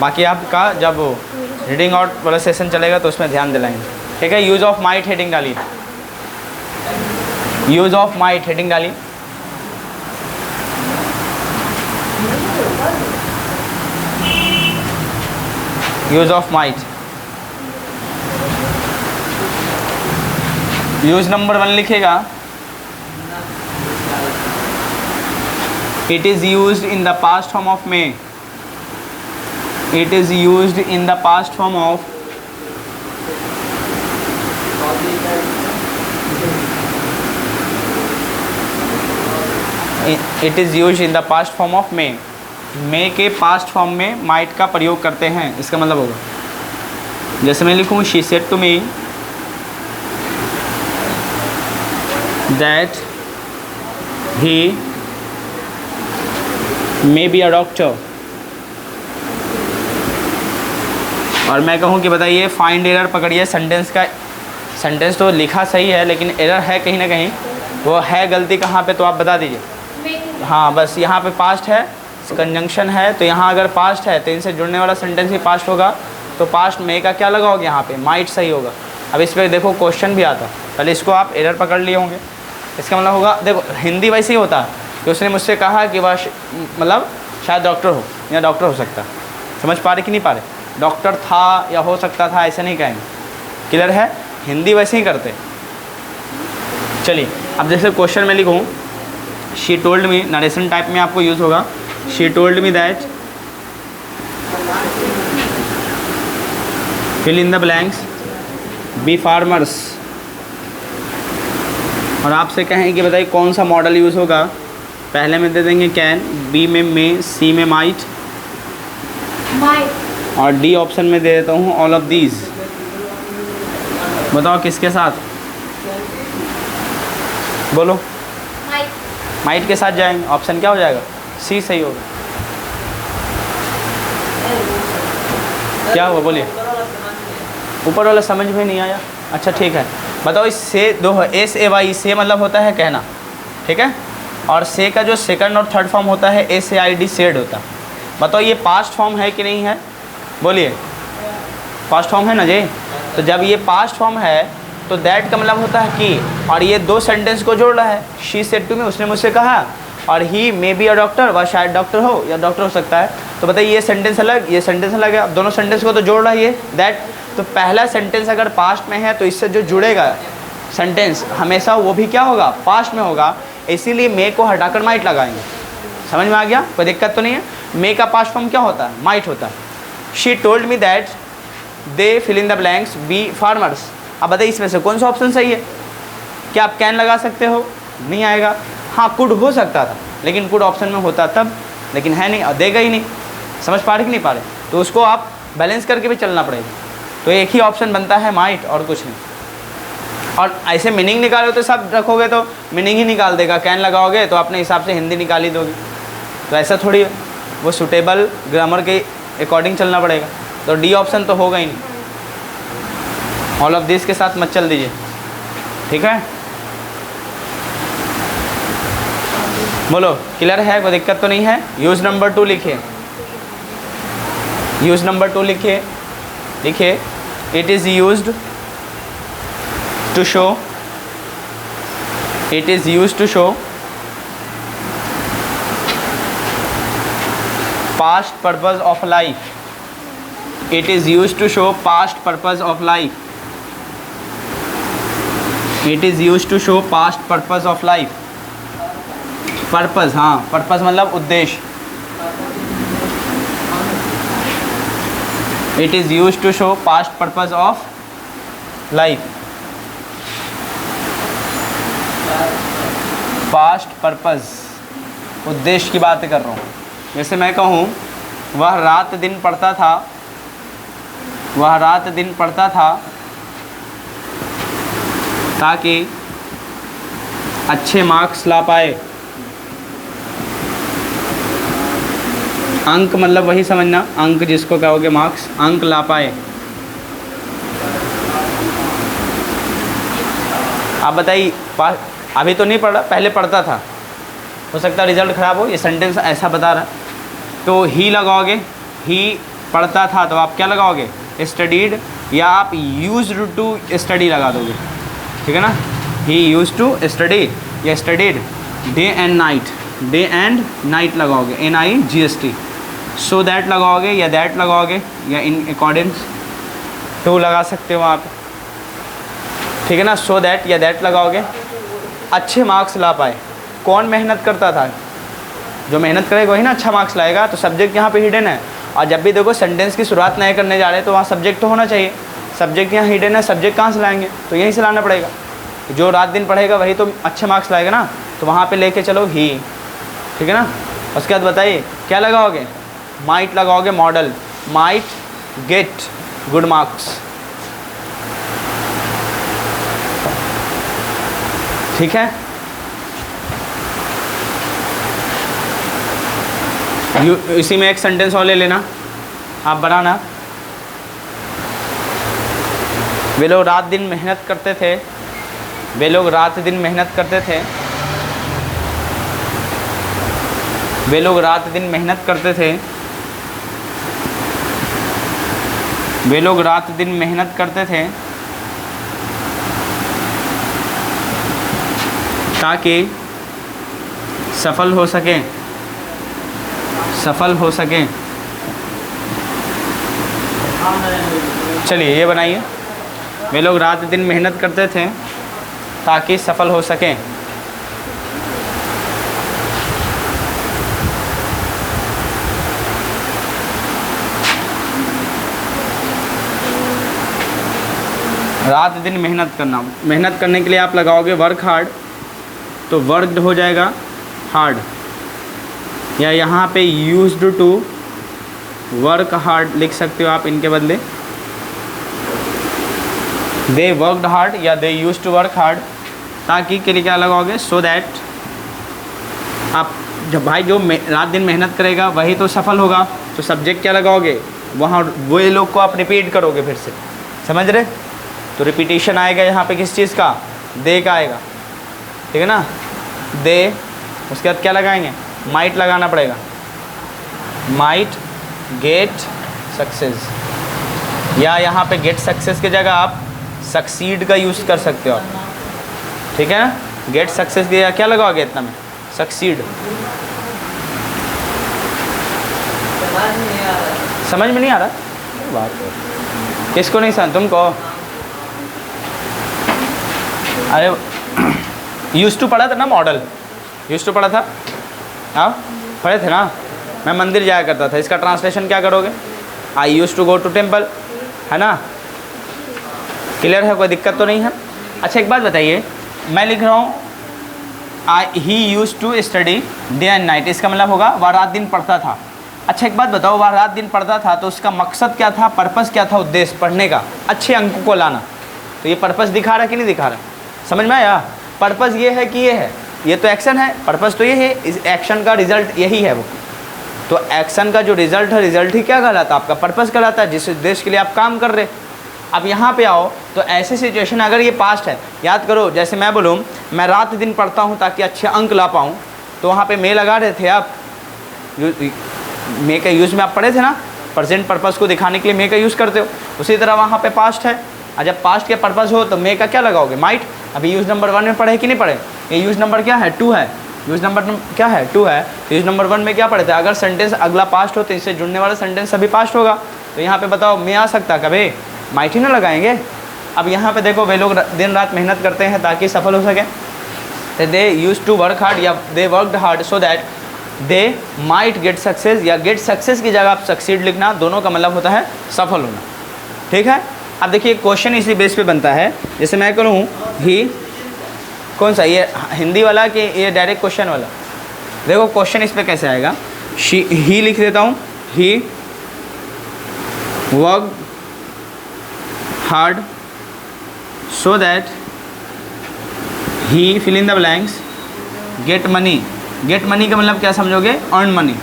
बाकी आपका जब रीडिंग आउट वाला सेशन चलेगा तो उसमें ध्यान दिलाएंगे, ठीक है? यूज़ ऑफ माइट हेडिंग डाली, यूज़ ऑफ माइट हेडिंग डाली। Use of might, use number 1 लिखेगा, It is used in the past form of may. It is used in the past form of it is used in the past form of may. मे के past form में might का प्रयोग करते हैं, इसका मतलब होगा जैसे मैं लिखूँ she said to me that he may be a doctor, और मैं कहूँ कि बताइए फाइंड एरर पकड़िए सेंटेंस का। सेंटेंस तो लिखा सही है लेकिन एरर है कहीं ना कहीं, वो है गलती कहाँ पे तो आप बता दीजिए। हाँ बस यहाँ पे पास्ट है, कंजंक्शन है, तो यहाँ अगर पास्ट है तो इनसे जुड़ने वाला सेंटेंस ही पास्ट होगा, तो पास्ट में का क्या लगाओगे यहाँ पे माइट सही होगा। अब इस पर देखो क्वेश्चन भी आता, पहले इसको आप एरर पकड़ लिए होंगे। इसका मतलब होगा देखो हिंदी वैसे ही होता है कि उसने मुझसे कहा कि वह मतलब शायद डॉक्टर हो या डॉक्टर हो सकता है, समझ पा रहे कि नहीं पा रहे, डॉक्टर था या हो सकता था ऐसे नहीं कहेंगे, क्लियर है, हिंदी वैसे ही करते। चलिए अब जैसे क्वेश्चन में लिखूँ she told me, narration type में आपको यूज़ होगा, she told me that fill in the blanks be farmers, और आपसे कहें कि बताइए कौन सा मॉडल यूज़ होगा। पहले में दे देंगे कैन, बी में मे, सी में माइट, और डी ऑप्शन में दे देता हूँ ऑल ऑफ दीज। बताओ किसके साथ, बोलो माइट के साथ जाएंगे, ऑप्शन क्या हो जाएगा सी सही होगा। क्या हुआ बोलिए, ऊपर वाला समझ में नहीं आया, अच्छा ठीक है बताओ। इस से दो एस ए वाई, से मतलब होता है कहना, ठीक है, और से का जो सेकंड और थर्ड फॉर्म होता है S A I D said होता है। बताओ ये पास्ट फॉर्म है कि नहीं है, बोलिए पास्ट फॉर्म है ना जी। तो जब ये पास्ट फॉर्म है तो दैट का मतलब होता है कि, और ये दो सेंटेंस को जोड़ रहा है, शी सेड टू मी उसने मुझसे कहा, और ही मे बी अ डॉक्टर वह शायद डॉक्टर हो या डॉक्टर हो सकता है। तो बताइए ये सेंटेंस अलग ये सेंटेंस अलग है, अब दोनों सेंटेंस को तो जोड़ रहा है ये दैट। तो पहला सेंटेंस अगर पास्ट में है तो इससे जो जुड़ेगा सेंटेंस हमेशा वो भी क्या होगा पास्ट में होगा, इसीलिए मे को हटाकर माइट लगाएंगे। समझ में आ गया, कोई दिक्कत तो नहीं है। मे का पास्ट फॉर्म क्या होता है माइट होता है। She told me that they fill in the blanks be farmers. अब बताइए इसमें से कौन सा ऑप्शन सही है, क्या आप कैन लगा सकते हो, नहीं आएगा। हाँ कुड हो सकता था लेकिन कुड ऑप्शन में होता तब, लेकिन है नहीं और देगा ही नहीं। समझ पा रहे कि नहीं पा रहे, तो उसको आप बैलेंस करके भी चलना पड़ेगा। तो एक ही ऑप्शन बनता है माइट और कुछ नहीं। और ऐसे मीनिंग निकालो तो सब रखोगे तो मीनिंग ही निकाल देगा, कैन लगाओगे तो अपने हिसाब से हिंदी निकाल ही दोगे, तो ऐसा थोड़ी है, वो सूटेबल ग्रामर के अकॉर्डिंग चलना पड़ेगा। तो डी ऑप्शन तो होगा ही नहीं, ऑल ऑफ दिस के साथ मत चल दीजिए, ठीक है। बोलो क्लियर है, कोई दिक्कत तो नहीं है। यूज नंबर 2 लिखिए, यूज नंबर 2 लिखिए, लिखिए it is used to show, it is used to show past purpose of life, it is used to show past purpose of life, it is used to show past purpose of life। Purpose, हाँ purpose मतलब उद्देश्य। It is use to show past purpose of life, past purpose उद्देश्य की बात कर रहा हूँ। जैसे मैं कहूँ वह रात दिन पढ़ता था, वह रात दिन पढ़ता था ताकि अच्छे मार्क्स ला पाए। अंक मतलब वही समझना, अंक जिसको कहोगे मार्क्स, अंक ला पाए। आप बताइए अभी तो नहीं पढ़ा, पहले पढ़ता था, हो सकता है रिजल्ट ख़राब हो, ये सेंटेंस ऐसा बता रहा है। तो ही लगाओगे, ही पढ़ता था तो आप क्या लगाओगे स्टडीड, या आप यूज्ड टू स्टडी लगा दोगे, ठीक है ना। ही यूज्ड टू स्टडी या studied, day and night, day and night लगाओगे NIGHT। सो दैट लगाओगे या दैट लगाओगे या इन अकॉर्डिंग्स टू लगा सकते हो आप, ठीक है ना। सो दैट या दैट लगाओगे, अच्छे मार्क्स ला पाए। कौन मेहनत करता था, जो मेहनत करेगा वही ना अच्छा मार्क्स लाएगा। तो सब्जेक्ट यहाँ पे हिडन है। और जब भी देखो सेंटेंस की शुरुआत नए करने जा रहे हैं तो वहाँ सब्जेक्ट तो होना चाहिए। सब्जेक्ट यहाँ हिडन है, सब्जेक्ट कहाँ से लाएंगे? तो यहीं से लाना पड़ेगा। जो रात दिन पढ़ेगा वही तो अच्छे मार्क्स लाएगा ना। तो वहाँ पे लेके चलो ही, ठीक है ना। उसके बाद बताइए क्या लगाओगे? माइट लगाओगे, model, might get good marks, ठीक है। इसी में एक सेंटेंस और ले लेना, आप बनाना। वे लोग रात दिन मेहनत करते थे, वे लोग रात दिन मेहनत करते थे, वे लोग रात दिन मेहनत करते थे, वे लोग रात दिन मेहनत करते थे ताकि सफल हो सकें, सफल हो सकें। चलिए ये बनाइए, वे लोग रात दिन मेहनत करते थे ताकि सफल हो सकें। रात दिन मेहनत करना, मेहनत करने के लिए आप लगाओगे वर्क हार्ड, तो वर्कड हो जाएगा हार्ड, या यहाँ पे यूज्ड टू वर्क हार्ड लिख सकते हो आप इनके बदले। दे वर्कड हार्ड या they used to work hard, ताकि के लिए क्या लगाओगे? So that. आप जब भाई जो रात दिन मेहनत करेगा वही तो सफल होगा, तो सब्जेक्ट क्या लगाओगे? वहाँ वो लोग को आप रिपीट करोगे फिर से, समझ रहे? तो रिपीटिशन आएगा यहाँ पे किस चीज़ का? दे का आएगा, ठीक है ना। दे, उसके बाद क्या लगाएंगे? माइट लगाना पड़ेगा, माइट गेट सक्सेस, या यहाँ पे गेट सक्सेस की जगह आप सक्सीड का यूज़ कर सकते हो आप, ठीक है ना। गेट सक्सेस की जगह क्या लगाओगे इतना में? सक्सीड। समझ में नहीं आ रहा बात? किसको नहीं समझ? तुमको? अरे यूज टू पढ़ा था ना, मॉडल यूज टू पढ़ा था, हाँ पढ़े थे ना। मैं मंदिर जाया करता था, इसका ट्रांसलेशन क्या करोगे? I use to go to temple, है ना। क्लियर है? कोई दिक्कत तो नहीं है? अच्छा एक बात बताइए, मैं लिख रहा हूँ he use to study day and night, इसका मतलब होगा वह रात दिन पढ़ता था। अच्छा एक बात बताओ, वह रात दिन पढ़ता था तो उसका मकसद क्या था, पर्पस क्या था, उद्देश्य पढ़ने का, अच्छे अंकों को लाना। तो ये पर्पस दिखा रहा है कि नहीं दिखा रहा? समझ में आया? पर्पस ये है कि ये है, ये तो एक्शन है, पर्पस तो ये है, इस एक्शन का रिजल्ट यही है वो। तो एक्शन का जो रिजल्ट है, रिजल्ट ही क्या कहलाता है? आपका पर्पस कहलाता है, जिस उद्देश्य के लिए आप काम कर रहे। अब यहाँ पे आओ तो ऐसी सिचुएशन, अगर ये पास्ट है, याद करो जैसे मैं बोलूँ मैं रात दिन पढ़ता हूँ ताकि अच्छे अंक ला पाऊँ, तो वहाँ पे मे लगा रहे थे आप, मे का यूज़ में आप पढ़े थे ना, प्रेजेंट पर्पस को दिखाने के लिए मे का यूज़ करते हो। उसी तरह वहाँ पे पास्ट है, और जब पास्ट के पर्पस हो तो मे का क्या लगाओगे? माइट। अभी यूज़ नंबर 1 में पढ़े कि नहीं पढ़े? ये यूज़ नंबर क्या है? 2 है। यूज़ नंबर क्या है? 2 है। यूज़ नंबर 1 में क्या पढ़े थे? अगर सेंटेंस अगला पास्ट हो तो इससे जुड़ने वाला सेंटेंस सभी पास्ट होगा। तो यहाँ पे बताओ मे आ सकता है कभी? माइट ही ना लगाएंगे। अब यहाँ पे देखो, वे लोग दिन रात मेहनत करते हैं ताकि सफल हो सके, तो दे यूज टू वर्क हार्ड या दे worked hard so that they might get success, या गेट सक्सेस की जगह आप सक्सीड लिखना, दोनों का मतलब होता है सफल होना, ठीक है। अब देखिए क्वेश्चन इसी बेस पे बनता है, जैसे मैं कहूँ ही, कौन सा ये हिंदी वाला कि ये डायरेक्ट क्वेश्चन वाला? देखो क्वेश्चन इस पे कैसे आएगा, ही लिख देता हूँ, he work hard so that he fill in the blanks get money. Get money का मतलब क्या समझोगे? Earn money.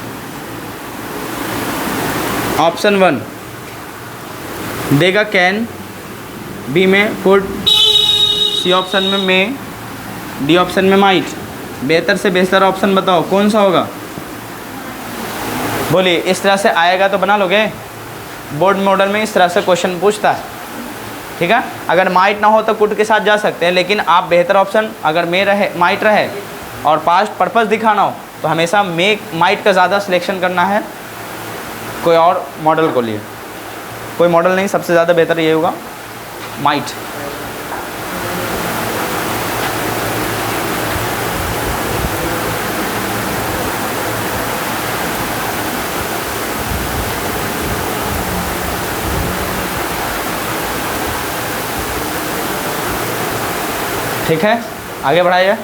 ऑप्शन 1 देगा कैन, बी में फूड, सी ऑप्शन में मे, डी ऑप्शन में माइट। बेहतर से बेहतर ऑप्शन बताओ कौन सा होगा? बोलिए, इस तरह से आएगा तो बना लोगे? बोर्ड मॉडल में इस तरह से क्वेश्चन पूछता है, ठीक है। अगर माइट ना हो तो कुड के साथ जा सकते हैं, लेकिन आप बेहतर ऑप्शन अगर मे रहे, माइट रहे और पास्ट पर्पस दिखाना हो तो हमेशा मे माइट का ज़्यादा सिलेक्शन करना है कोई और मॉडल को लिए। कोई मॉडल नहीं, सबसे ज़्यादा बेहतर ये होगा माइट। ठीक है, आगे बढ़ाइए।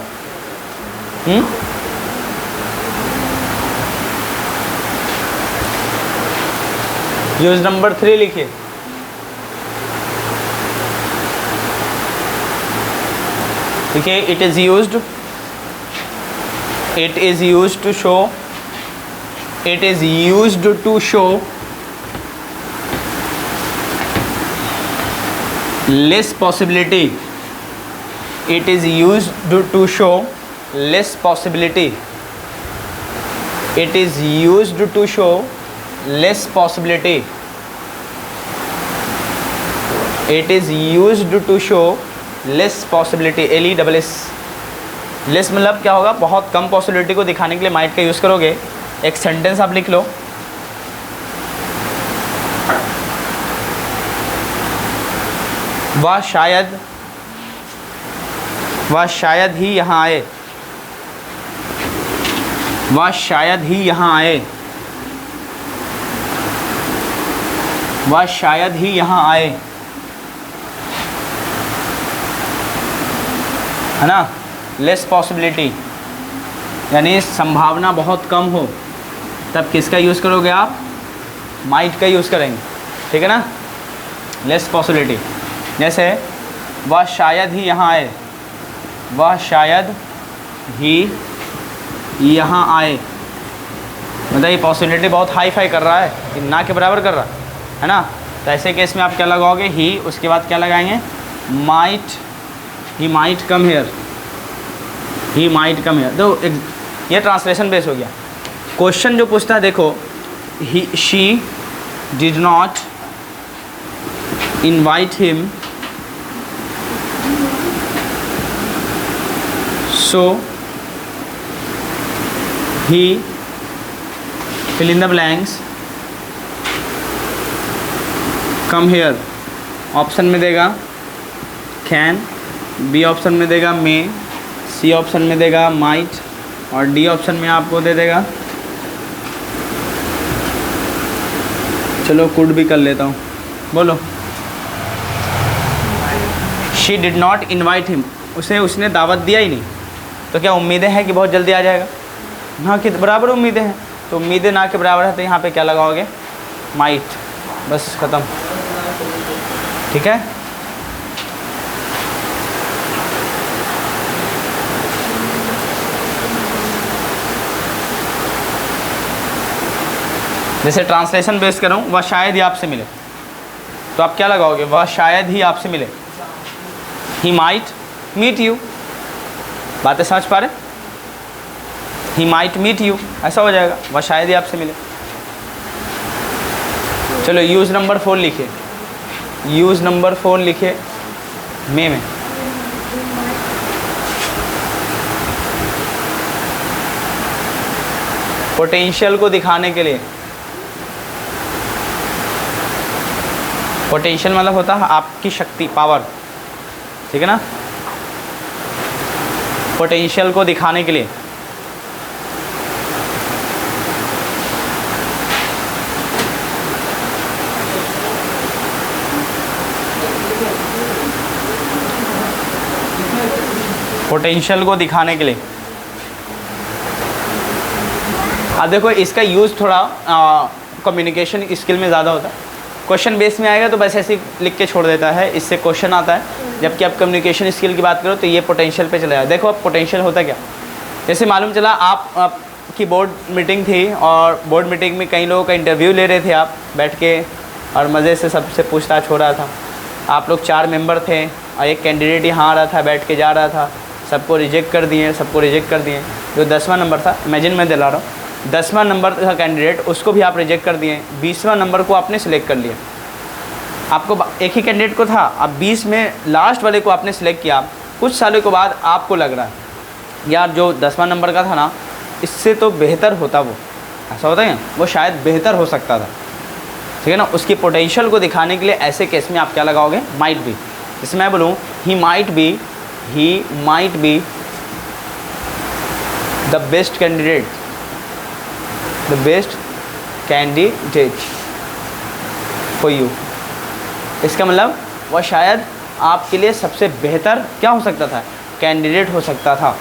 यूज नंबर 3 लिखिए। देखिए, it is used to show, it is used to show less possibility, it is used to show less possibility, it is used to show less possibility, it is used to show less possibility, LESS। Less मतलब क्या होगा, बहुत कम possibility को दिखाने के लिए might का use करोगे। एक सेंटेंस आप लिख लो, वह शायद ही यहाँ आए, वह शायद ही यहाँ आए, वह शायद ही यहाँ आए, है ना। लेस पॉसिबिलिटी यानी संभावना बहुत कम हो, तब किसका यूज़ करोगे आप, माइट का यूज़ करेंगे, ठीक है ना। लेस पॉसिबिलिटी, जैसे वह शायद ही यहाँ आए, वह शायद ही यहाँ आए, मतलब ये पॉसिबिलिटी बहुत हाई फाई कर रहा है, ना के बराबर कर रहा है ना। तो ऐसे केस में आप क्या लगाओगे, ही, उसके बाद क्या लगाएंगे, might, he might come here, he might come here. तो ये ट्रांसलेशन बेस हो गया। क्वेश्चन जो पूछता है देखो, he she did not invite him so he fill in the blanks come here. Option में देगा कैन, बी ऑप्शन में देगा मे, सी ऑप्शन में देगा माइट, और डी ऑप्शन में आपको दे देगा, चलो कुड भी कर लेता हूँ, बोलो। She did not invite him, उसने दावत दिया ही नहीं, तो क्या उम्मीदें हैं कि बहुत जल्दी आ जाएगा, ना कि बराबर उम्मीदें हैं, तो उम्मीदें ना के बराबर है, तो यहाँ पे क्या लगाओगे, माइट, बस ख़त्म, ठीक है। जैसे ट्रांसलेशन बेस करूँ, वह शायद ही आपसे मिले, तो आप क्या लगाओगे, वह शायद ही आपसे मिले, ही माइट मीट यू। बातें समझ पा रहे, ही माइट मीट यू, ऐसा हो जाएगा, वह शायद ही आपसे मिले। चलो यूज़ नंबर 4 लिखिए, यूज़ नंबर 4 लिखिए मे में। पोटेंशियल को दिखाने के लिए, पोटेंशियल मतलब होता है आपकी शक्ति, पावर, ठीक है ना। पोटेंशियल को दिखाने के लिए, पोटेंशियल को दिखाने के लिए। अब देखो इसका यूज़ थोड़ा कम्युनिकेशन स्किल में ज़्यादा होता है, क्वेश्चन बेस में आएगा तो बस ऐसे लिख के छोड़ देता है, इससे क्वेश्चन आता है। जबकि आप कम्युनिकेशन स्किल की बात करो तो ये पोटेंशियल पे चला जाए। देखो अब पोटेंशियल होता क्या, जैसे मालूम चला आप की बोर्ड मीटिंग थी और बोर्ड मीटिंग में कई लोगों का इंटरव्यू ले रहे थे आप बैठ के, और मज़े से सबसे पूछताछ हो रहा था। आप लोग 4 मेंबर थे और एक कैंडिडेट यहाँ आ रहा था, बैठ के जा रहा था, सबको रिजेक्ट कर दिए, सबको रिजेक्ट कर दिए। जो 10वां नंबर था, इमेजिन मैं दिला रहा हूँ, 10वां नंबर था कैंडिडेट, उसको भी आप रिजेक्ट कर दिए, 20वां नंबर को आपने सिलेक्ट कर लिया। आपको एक ही कैंडिडेट को था, अब 20 में लास्ट वाले को आपने सिलेक्ट किया। कुछ सालों के बाद आपको लग रहा है यार जो 10वां नंबर का था ना, इससे तो बेहतर होता वो, ऐसा होता है, वो शायद बेहतर हो सकता था, ठीक है ना। उसकी पोटेंशियल को दिखाने के लिए ऐसे केस में आप क्या लगाओगे, माइट बी। जैसे मैं बोलूँ he might be the best candidate, the best candidate for you. इसका मतलब वह शायद आपके लिए सबसे बेहतर क्या हो सकता था, कैंडिडेट हो सकता था।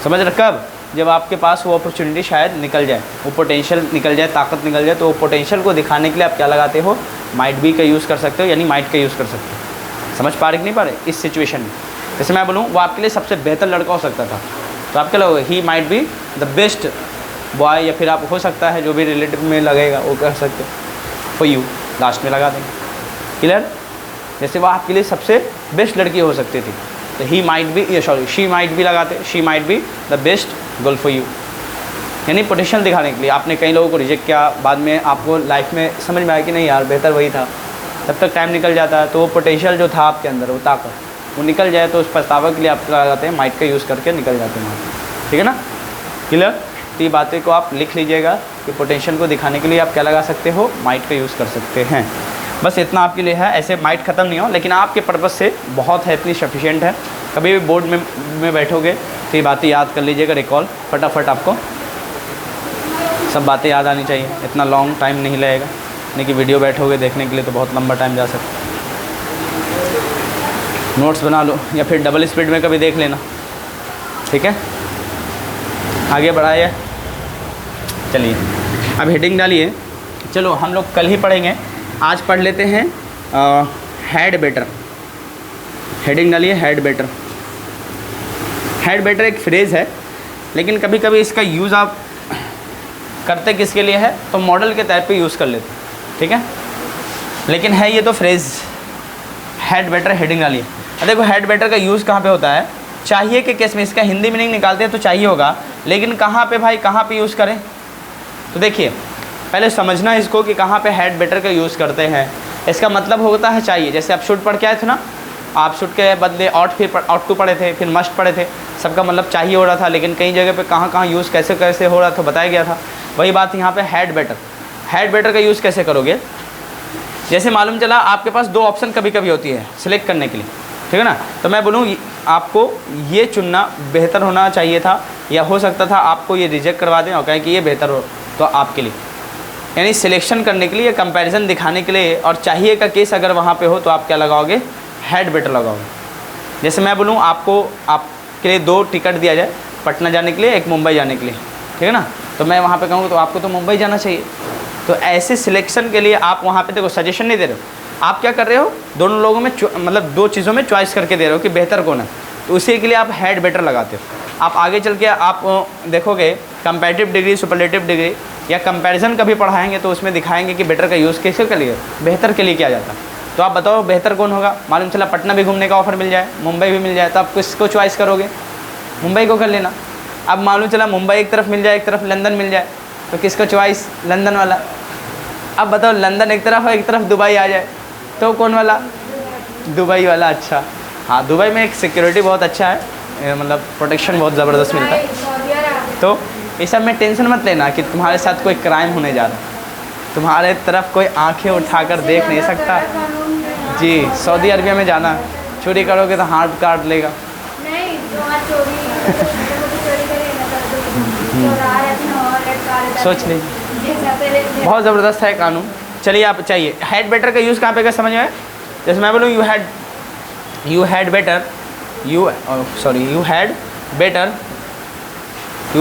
समझ रहे कब? जब आपके पास वो अपॉर्चुनिटी शायद निकल जाए, वो पोटेंशियल निकल जाए, ताकत निकल जाए, तो वो पोटेंशियल को दिखाने के लिए आप क्या लगाते हो? माइट बी का यूज़ कर सकते हो, यानी माइट का यूज़ कर सकते हो। समझ पा रहे कि नहीं पा रहे? इस सिचुएशन में जैसे मैं बोलूँ वो आपके लिए सबसे बेहतर लड़का हो सकता था, तो आप क्या लगोगे? He might be the best boy, या फिर आप हो सकता है जो भी रिलेटिव में लगेगा वो कह सकते हो फॉर यू, लास्ट में लगा देंगे। क्लियर? जैसे वो आपके लिए सबसे बेस्ट लड़की हो सकती थी, तो ही माइट बी, या सॉरी शी माइट बी लगाते, she might be the best girl for you, यानी पोटेंशियल दिखाने के लिए। आपने कई लोगों को रिजेक्ट किया, बाद में आपको लाइफ में समझ में आया कि नहीं यार बेहतर वही था, तब तक टाइम निकल जाता है, तो वो पोटेंशियल जो था आपके अंदर, वो ताकत वो निकल जाए, तो उस पछतावा के लिए आप लगाते हैं माइट का यूज़ करके निकल जाते हैं वहाँ। ठीक है ना? क्लियर? तो ये बातें को आप लिख लीजिएगा कि पोटेंशियल को दिखाने के लिए आप क्या लगा सकते हो? माइट का यूज़ कर सकते हैं। बस इतना आपके लिए है। ऐसे माइट ख़त्म नहीं हो, लेकिन आपके पर्पज़ से बहुत है, इतनी सफिशिएंट है। कभी भी बोर्ड में बैठोगे तो ये बातें याद कर लीजिएगा, रिकॉल फटाफट आपको सब बातें याद आनी चाहिए। इतना लॉन्ग टाइम नहीं लगेगा, नहीं कि वीडियो बैठोगे देखने के लिए तो बहुत लंबा टाइम जा सकता है। नोट्स बना लो या फिर डबल स्पीड में कभी देख लेना। ठीक है, आगे बढ़ाइए। चलिए अब हेडिंग डालिए। चलो हम लोग कल ही पढ़ेंगे, आज पढ़ लेते हैं हैड बेटर। हेडिंग डालिए हैड बेटर। हैड बेटर एक फ्रेज़ है, लेकिन कभी कभी इसका यूज़ आप करते किसके लिए है? तो मॉडल के टाइप पे यूज़ कर लेते। ठीक है, लेकिन है ये तो फ्रेज़ हैड बेटर। हेडिंग डालिए। देखो हैड बेटर का यूज़ कहाँ पे होता है? चाहिए के केस में। इसका हिंदी मीनिंग निकालते हैं तो चाहिए होगा, लेकिन कहाँ पे भाई, कहाँ पे यूज़ करें? तो देखिए पहले समझना इसको कि कहाँ पे हैड बेटर का यूज़ करते हैं। इसका मतलब होता है चाहिए। जैसे आप शुड पढ़ के आए थे ना, आप शुड के बदले ऑट, फिर ऑट टू पढ़े थे, फिर मस्ट पढ़े थे, सबका मतलब चाहिए हो रहा था, लेकिन कई जगह पे कहाँ कहाँ यूज़ कैसे कैसे हो रहा था बताया गया था। वही बात यहाँ पे हैड बेटर। हैड बेटर का यूज़ कैसे करोगे? जैसे मालूम चला आपके पास दो ऑप्शन कभी कभी होती है सिलेक्ट करने के लिए, ठीक है ना? तो मैं बोलूँ आपको ये चुनना बेहतर होना चाहिए था, या हो सकता था आपको ये रिजेक्ट करवा दें और कहें कि ये बेहतर हो तो आपके लिए, यानी सिलेक्शन करने के लिए, कंपैरिजन दिखाने के लिए। और चाहिए का केस अगर वहाँ पे हो तो आप क्या लगाओगे? हैड बेटर लगाओगे। जैसे मैं बोलूँ आपके लिए 2 टिकट दिया जाए, पटना जाने के लिए, एक मुंबई जाने के लिए, ठीक है ना? तो मैं वहाँ पे कहूँगा तो आपको तो मुंबई जाना चाहिए। तो ऐसे सिलेक्शन के लिए आप वहाँ पे देखो सजेशन नहीं दे रहे हो, आप क्या कर रहे हो? दोनों लोगों में मतलब 2 चीज़ों में चॉइस करके दे रहे हो कि बेहतर कौन है, तो उसी के लिए आप हैड बेटर लगाते हो। आप आगे चल के आप देखोगे कंपैरेटिव डिग्री, सुपरलेटिव डिग्री या कंपैरिजन कभी पढ़ाएंगे तो उसमें दिखाएंगे कि बेटर का यूज़ कैसे के लिए, बेहतर के लिए किया जाता है। तो आप बताओ बेहतर कौन होगा? मालूम चला पटना भी घूमने का ऑफ़र मिल जाए, मुंबई भी मिल जाए, तो आप किसको चॉइस करोगे? मुंबई को कर लेना। अब मालूम चला मुंबई एक तरफ मिल जाए, एक तरफ लंदन मिल जाए, तो किसको चॉइस? लंदन वाला। अब बताओ लंदन एक तरफ और एक तरफ दुबई आ जाए तो कौन वाला? दुबई वाला। अच्छा हाँ, दुबई में एक सिक्योरिटी बहुत अच्छा है, मतलब प्रोटेक्शन बहुत ज़बरदस्त मिलता है। तो इस सब में टेंशन मत लेना कि तुम्हारे साथ कोई क्राइम होने जा रहा है, तुम्हारे तरफ कोई आंखें उठाकर देख नहीं सकता। जी, सऊदी अरबिया में जाना, चोरी करोगे तो हाथ काट लेगा। सोच लीजिए, बहुत ज़बरदस्त है कानून। चलिए आप चाहिए हैड बेटर का यूज़ कहाँ पे का समझ में? जैसे मैं बोलूँ you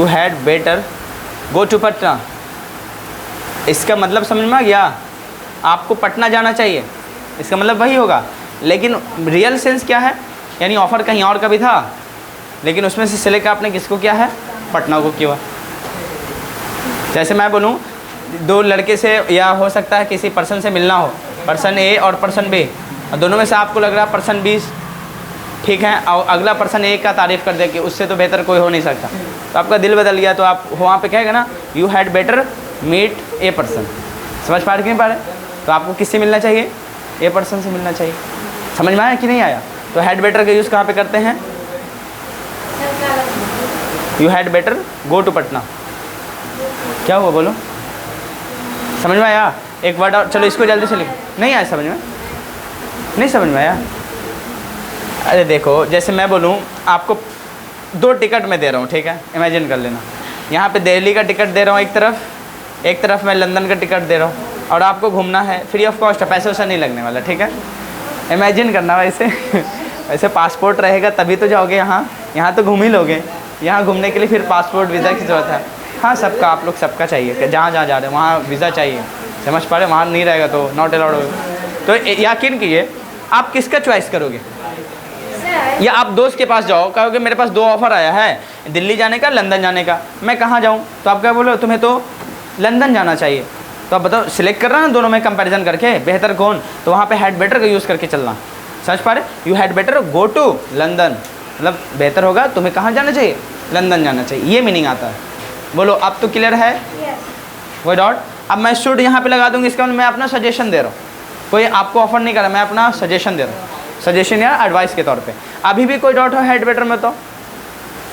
had better go to Patna. इसका मतलब समझ में आ गया? आपको पटना जाना चाहिए, इसका मतलब वही होगा, लेकिन रियल सेंस क्या है? यानी ऑफ़र कहीं और का भी था, लेकिन उसमें से सिलेक्ट आपने किसको किया है? पटना को किया। जैसे मैं बोलूँ 2 लड़के से, या हो सकता है किसी पर्सन से मिलना हो, पर्सन ए और पर्सन बी, और दोनों में से आपको लग रहा है पर्सन बी ठीक है, और अगला पर्सन ए का तारीफ़ कर दे कि उससे तो बेहतर कोई हो नहीं सकता, तो आपका दिल बदल गया, तो आप वहाँ पे कहेगा ना you had better meet a person. समझ पा रहे कि नहीं पा रहे? तो आपको किससे मिलना चाहिए? ए पर्सन से मिलना चाहिए। समझ में आया कि नहीं आया? तो हैड बेटर का यूज़ कहाँ पे करते हैं? You had better go to Patna. क्या हुआ बोलो? समझ में आया? एक वर्ड और, चलो इसको जल्दी से लिखो। नहीं आया समझ में? नहीं समझ में आया? अरे देखो, जैसे मैं बोलूँ आपको 2 टिकट मैं दे रहा हूँ, ठीक है? इमेजिन कर लेना, यहाँ पे दिल्ली का टिकट दे रहा हूँ एक तरफ मैं लंदन का टिकट दे रहा हूँ, और आपको घूमना है, फ्री ऑफ कॉस्ट है, पैसे वैसा नहीं लगने वाला, ठीक है? इमेजिन करना वैसे ऐसे पासपोर्ट रहेगा तभी तो जाओगे यहाँ, यहाँ तो घूम ही लोगे। यहाँ घूमने के लिए फिर पासपोर्ट वीज़ा की ज़रूरत है। हाँ, सबका, आप लोग सबका चाहिए कि जहाँ जहाँ जा रहे हैं वहाँ वीज़ा चाहिए, समझ पा रहे, वहाँ नहीं रहेगा तो नॉट अलाउड होगा। तो यकीन कीजिए, आप किसका चॉइस करोगे? सर या आप दोस्त के पास जाओ, कहोगे मेरे पास 2 ऑफ़र आया है, दिल्ली जाने का, लंदन जाने का, मैं कहाँ जाऊँ? तो आप क्या बोलो, तुम्हें तो लंदन जाना चाहिए। तो आप बताओ, सिलेक्ट कर रहा ना दोनों में कंपैरिजन करके बेहतर कौन, तो वहाँ पे हैड बेटर का यूज़ करके चलना। समझ पा रहे, you had better go to London, मतलब बेहतर होगा तुम्हें कहाँ जाना चाहिए, लंदन जाना चाहिए, ये मीनिंग आता है। बोलो, अब तो क्लियर है? यस वो डॉट, अब मैं शुड यहाँ पे लगा दूँगी, इसका मतलब मैं अपना सजेशन दे रहा हूँ, कोई आपको ऑफर नहीं कर रहा, मैं अपना सजेशन दे रहा हूँ, सजेशन या एडवाइस के तौर पे। अभी भी कोई डॉट हो हेड बेटर में तो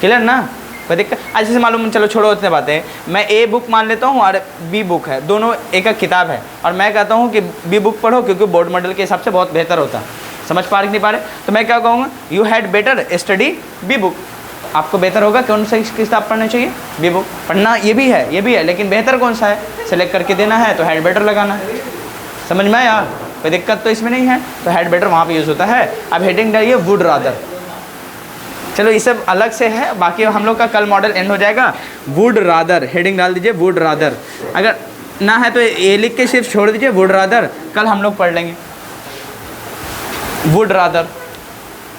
क्लियर ना, कोई दिक्कत? अच्छे से मालूम, चलो छोड़ो उतने बातें। मैं ए बुक मान लेता हूँ और बी बुक है, दोनों एक एक किताब है, और मैं कहता हूँ कि बी बुक पढ़ो क्योंकि बोर्ड मॉडल के हिसाब से बहुत बेहतर होता है। समझ पा रहे नहीं पा रहे? तो मैं क्या कहूँगा, you had better study B book. आपको बेहतर होगा कौन सी किताब पढ़नी चाहिए? B book. पढ़ना ये भी है, लेकिन बेहतर कौन सा है सेलेक्ट करके देना है, तो हैड बेटर लगाना है। समझ में आया? कोई दिक्कत तो इसमें नहीं है, तो हैड बेटर वहाँ पे यूज़ होता है। अब हेडिंग डालिए वुड रादर। चलो ये सब अलग से है, बाकी हम लोग का कल मॉडल एंड हो जाएगा। वुड रादर, हेडिंग डाल दीजिए वुड रादर। अगर ना है तो ये लिख के सिर्फ छोड़ दीजिए वुड रादर, कल हम लोग पढ़ लेंगे वुड रादर।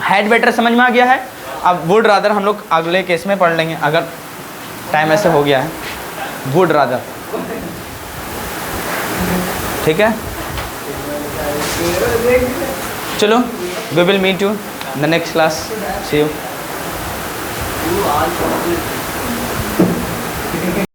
हैड बेटर समझ में आ गया है? अब वुड रादर हम लोग अगले केस में पढ़ लेंगे, अगर टाइम ऐसे हो गया है। वुड रादर, ठीक है? चलो, we will meet you the next class, see you.